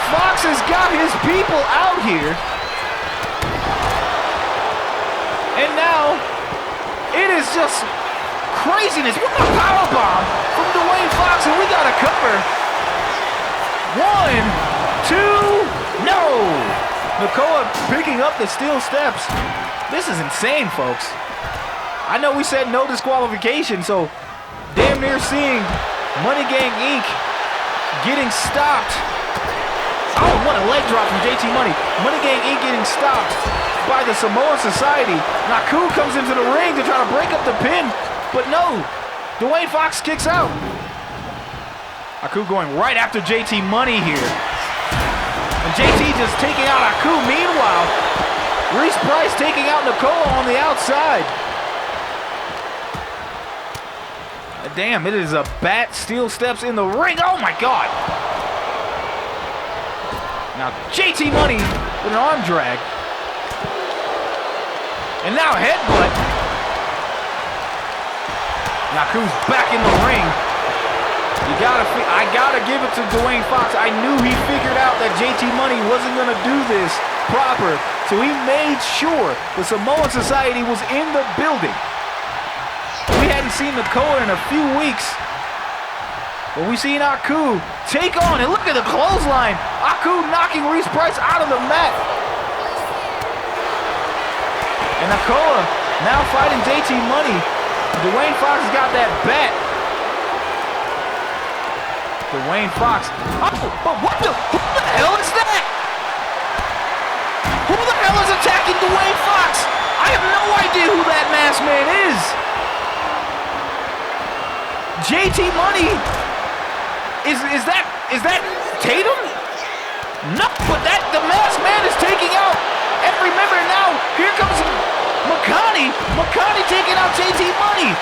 Fox has got his people out here. And now it is just craziness. What a powerbomb from Dwayne Fox, and we got a cover. 1, 2, no. Nakoa picking up the steel steps. This is insane, folks. I know we said no disqualification, so damn near seeing Money Gang Inc. getting stopped. Oh, what a leg drop from JT Money. Money Gang Inc. getting stopped by the Samoan Society. Naku comes into the ring to try to break up the pin, but no. Dwayne Fox kicks out. Naku going right after JT Money here. And JT just taking out Naku. Meanwhile, Reese Price taking out Nakoa on the outside. Damn, it is a bat. Steel steps in the ring. Oh my God. Now JT Money with an arm drag. And now headbutt. Naku's back in the ring. I gotta give it to Dwayne Fox. I knew he figured out that JT Money wasn't gonna do this proper. So he made sure the Samoan Society was in the building. We hadn't seen Nakoa in a few weeks. But we seen Aku take on, and look at the clothesline. Aku knocking Reese Price out of the mat. And Nakoa now fighting JT Money. Dwayne Fox has got that bat. Dwayne Fox. Oh, but who the hell is that? Who the hell is attacking Dwayne Fox? I have no idea who that masked man is. JT Money. Is that Tatum? No, but the masked man is taking out every member now. Here comes Makani. Makani taking out JT Money.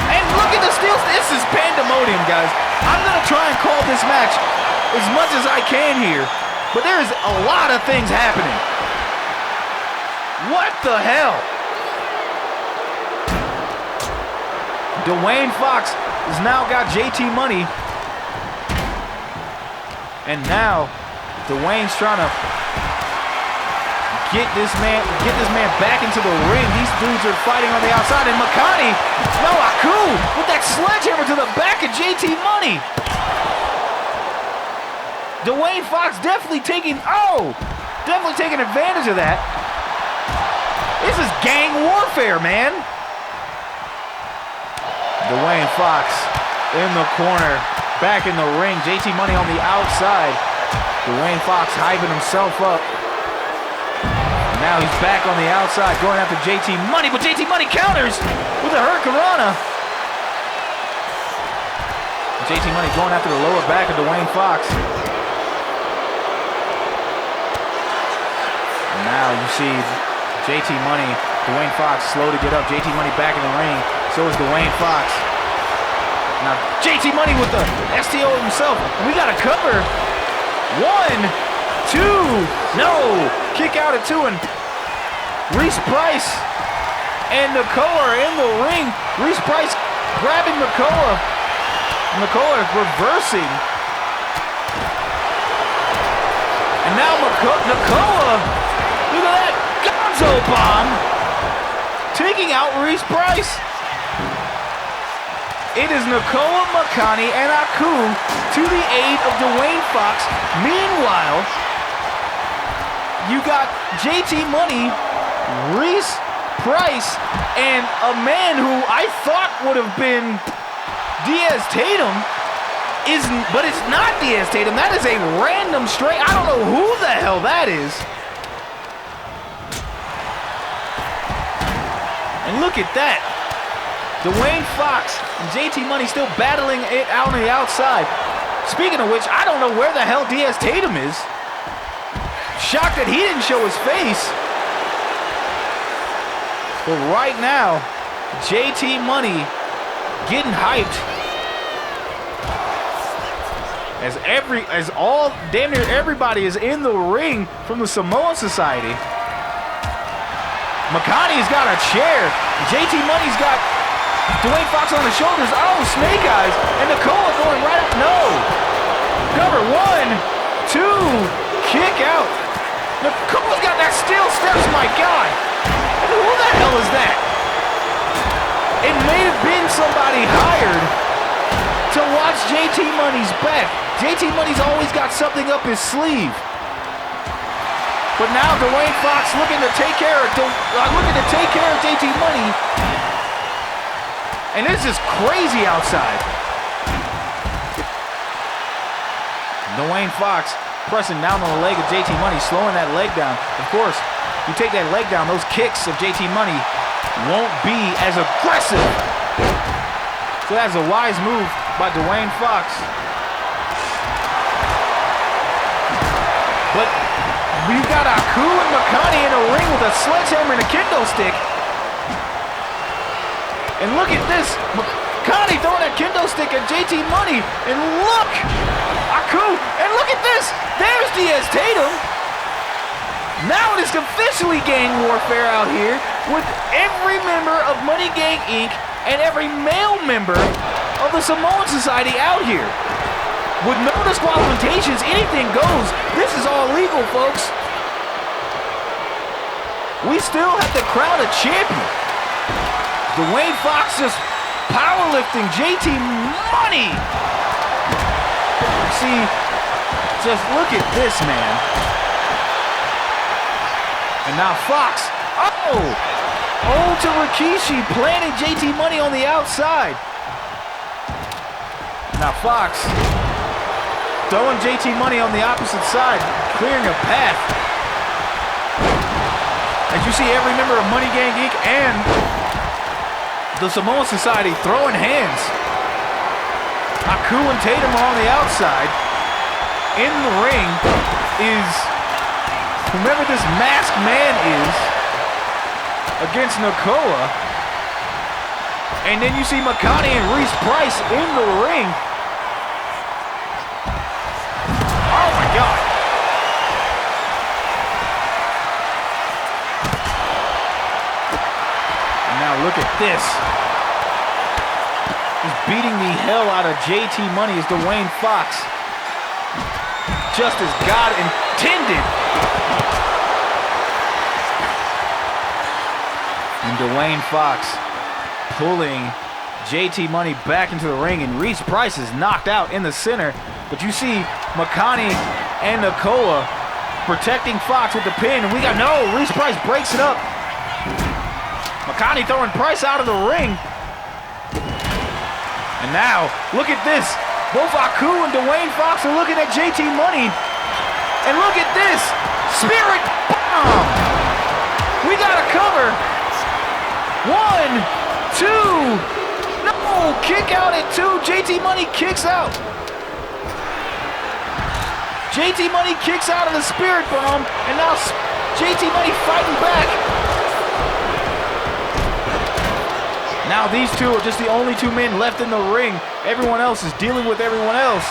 And look at the steel. This is pandemonium, guys. I'm gonna try and call this match as much as I can here, but there is a lot of things happening. What the hell? Dwayne Fox has now got JT Money. And now Dwayne's trying to get this man back into the ring. These dudes are fighting on the outside, and Makani, no, Aku with that sledgehammer to the back of JT Money. Dwayne Fox definitely taking advantage of that. This is gang warfare, man. Dwayne Fox in the corner, back in the ring. JT Money on the outside. Dwayne Fox hyping himself up. Now he's back on the outside, going after JT Money, but JT Money counters with a Hurricanrana. JT Money going after the lower back of Dwayne Fox. And now you see JT Money, Dwayne Fox slow to get up. JT Money back in the ring. So is Dwayne Fox. Now JT Money with the STO himself. We got a cover. 1, 2, no. Kick out at 2, and Reese Price and Nakoa are in the ring. Reese Price grabbing Nakoa. Nakoa reversing. And now Nakoa, look at that Gonzo bomb, taking out Reese Price. It is Nakoa, Makani, and Aku to the aid of Dwayne Fox. Meanwhile, you got JT Money, Reese Price, and a man who I thought would have been Diaz Tatum, but it's not Diaz Tatum. That is a random straight. I don't know who the hell that is. And look at that. Dwayne Fox and JT Money still battling it out on the outside. Speaking of which, I don't know where the hell Diaz Tatum is. Shocked that he didn't show his face. But right now, JT Money getting hyped. Damn near everybody is in the ring from the Samoan Society. Makani's got a chair. JT Money's got Dwayne Fox on the shoulders. Oh, snake eyes. And Nakoa going right up. No. Cover 1, 2. Kick out. Nakoa's got that steel steps. My God. And who the hell is that? It may have been somebody hired to watch JT Money's back. JT Money's always got something up his sleeve. But now Dwayne Fox looking to take care of JT Money. And it's just crazy outside. Dwayne Fox pressing down on the leg of JT Money, slowing that leg down. Of course, you take that leg down, those kicks of JT Money won't be as aggressive. So that's a wise move by Dwayne Fox. But we've got Aku and Makani in a ring with a sledgehammer and a kendo stick. And look at this. Makani throwing that kendo stick at JT Money. And look! Aku! And look at this! There's Diaz Tatum! Now it is officially gang warfare out here with every member of Money Gang Inc. and every male member of the Samoan Society out here. With no disqualifications, anything goes. This is all legal, folks. We still have to crown a champion. Dwayne Fox just powerlifting JT Money. See, just look at this, man. And now Fox, to Rikishi, planting JT Money on the outside. Now Fox, throwing JT Money on the opposite side, clearing a path. As you see every member of Money Gang Inc. and the Samoan Society throwing hands. Aku and Tatum are on the outside. In the ring is whomever this masked man is against Nakoa. And then you see Makani and Reese Price in the ring. Oh my God. And now look at this. He's beating the hell out of JT Money as Dwayne Fox. Just as God intended. And Dwayne Fox pulling JT Money back into the ring, and Reese Price is knocked out in the center. But you see Makani and Nakoa protecting Fox with the pin, and we got Reese Price breaks it up. Makani throwing Price out of the ring. And now, look at this. Both Aku and Dwayne Fox are looking at JT Money. And look at this. Spirit Bomb. We got a cover. 1, 2. No, kick out at 2. JT Money kicks out. JT Money kicks out of the Spirit Bomb. And now JT Money fighting back. Now these two are just the only two men left in the ring. Everyone else is dealing with everyone else.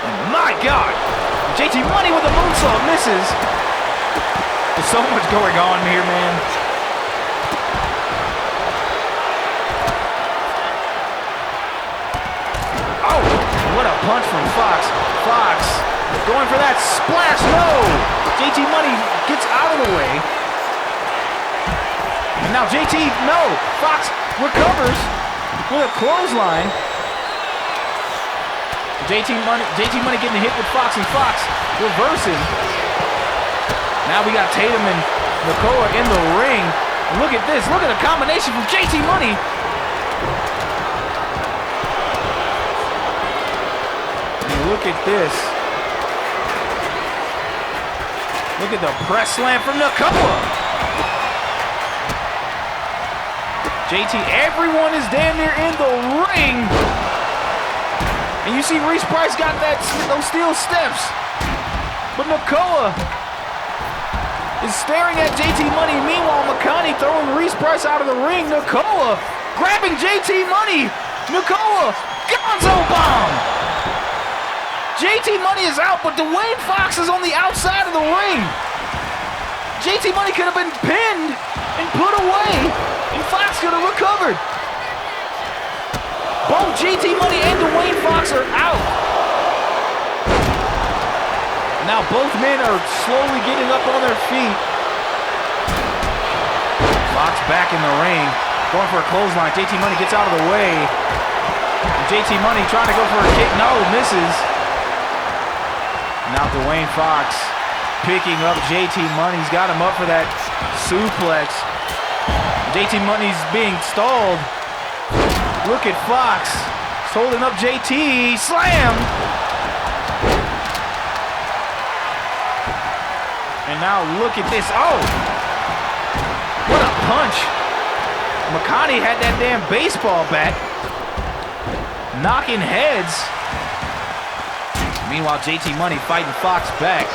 And my God! JT Money with a moonsault misses. There's so much going on here, man. Oh, what a punch from Fox. Fox going for that splash. No! JT Money gets out of the way. And now Fox recovers with a clothesline. JT Money getting hit with Fox, and Fox reversing. Now we got Tatum and Nakoa in the ring. And look at this. Look at the combination from JT Money. And look at this. Look at the press slam from Nakoa. JT, everyone is damn near in the ring. And you see Reese Price got those steel steps. But Nakoa is staring at JT Money. Meanwhile, Makani throwing Reese Price out of the ring. Nakoa grabbing JT Money. Nakoa, Gonzo Bomb. JT Money is out, but Dwayne Fox is on the outside of the ring. JT Money could have been pinned and put away, and Fox could have recovered. Both JT Money and Dwayne Fox are out. Now both men are slowly getting up on their feet. Fox back in the ring, going for a clothesline. JT Money gets out of the way. And JT Money trying to go for a kick. No, misses. Now Dwayne Fox picking up JT Money's got him up for that suplex. JT Money's being stalled. Look at Fox. He's holding up JT. Slam! And now look at this. Oh! What a punch. McConaughey had that damn baseball bat. Knocking heads. Meanwhile, JT Money fighting Fox back.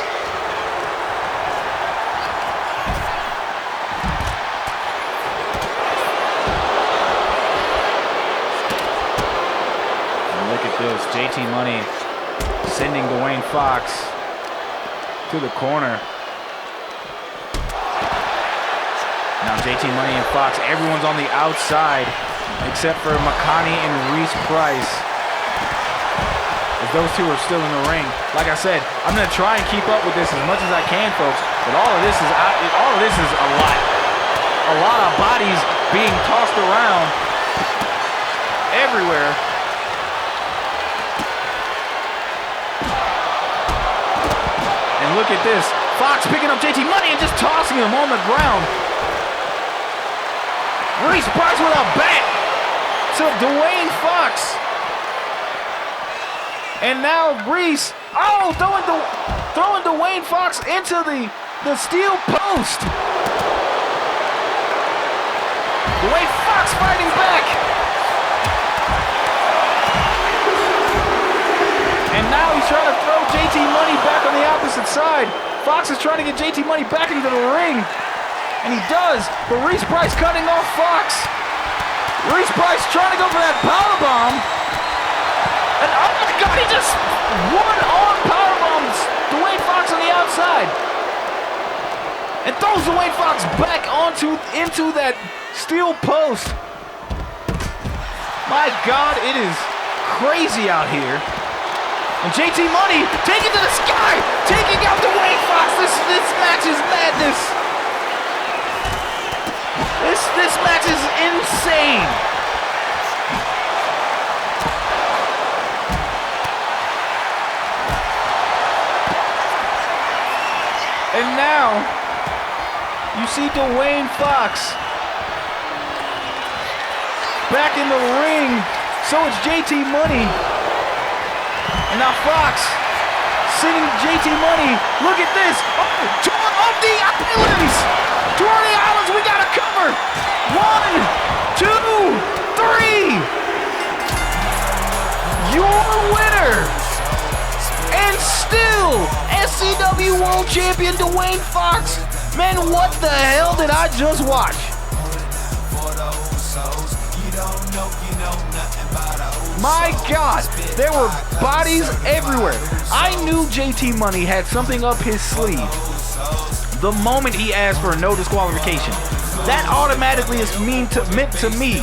And look at this. JT Money sending Dwayne Fox to the corner. Now JT Money and Fox, everyone's on the outside except for McConaughey and Reese Price. As those two are still in the ring. Like I said, I'm gonna try and keep up with this as much as I can, folks. But all of this is a lot. A lot of bodies being tossed around everywhere. And look at this. Fox picking up JT Money and just tossing him on the ground. Reese Price with a bat to Dwayne Fox. And now Reese, throwing Dwayne Fox into the steel post. Dwayne Fox fighting back. And now he's trying to throw JT Money back on the opposite side. Fox is trying to get JT Money back into the ring. And he does, but Reese Price cutting off Fox. Reese Price trying to go for that powerbomb. And oh my God, he just one-arm powerbombs Dwayne Fox on the outside. And throws Dwayne Fox back into that steel post. My God, it is crazy out here. And JT Money taking to the sky, taking out Dwayne Fox. This match is madness. This match is insane. And now you see Dwayne Fox back in the ring. So it's JT Money. And now Fox sending JT Money. Look at this. Oh, tour of the islands. Tour of the islands. We got to cover. 1, 2, 3. Your winner. And still SCW World Champion Dwayne Fox. Man, what the hell did I just watch? My God, there were bodies everywhere. I knew JT Money had something up his sleeve the moment he asked for no disqualification. That automatically is meant to me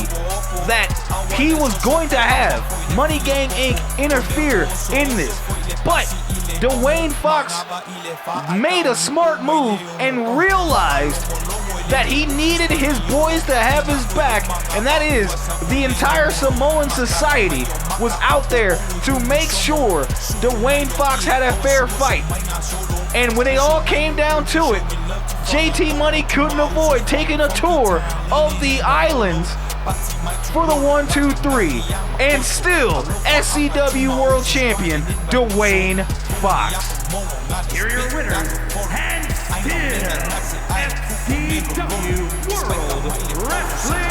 that he was going to have Money Gang Inc. interfere in this. But Dwayne Fox made a smart move and realized that he needed his boys to have his back, and that is the entire Samoan society was out there to make sure Dwayne Fox had a fair fight. And when they all came down to it, JT Money couldn't avoid taking a tour of the islands for the 1, 2, 3, and still SCW World Champion Dwayne Fox. Here are your winners, and SCW World Wrestling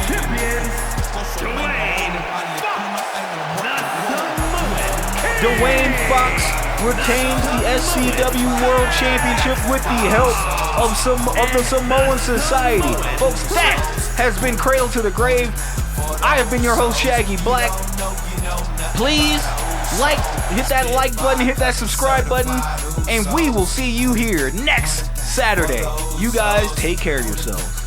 Champion, Dwayne Fox, the Samoan. Dwayne Fox retains the SCW World Championship with the help of the Samoan Society. Folks, that has been Cradle to the Grave. I have been your host, Shaggy Black. Please hit that like button, hit that subscribe button, and we will see you here next Saturday. You guys take care of yourselves.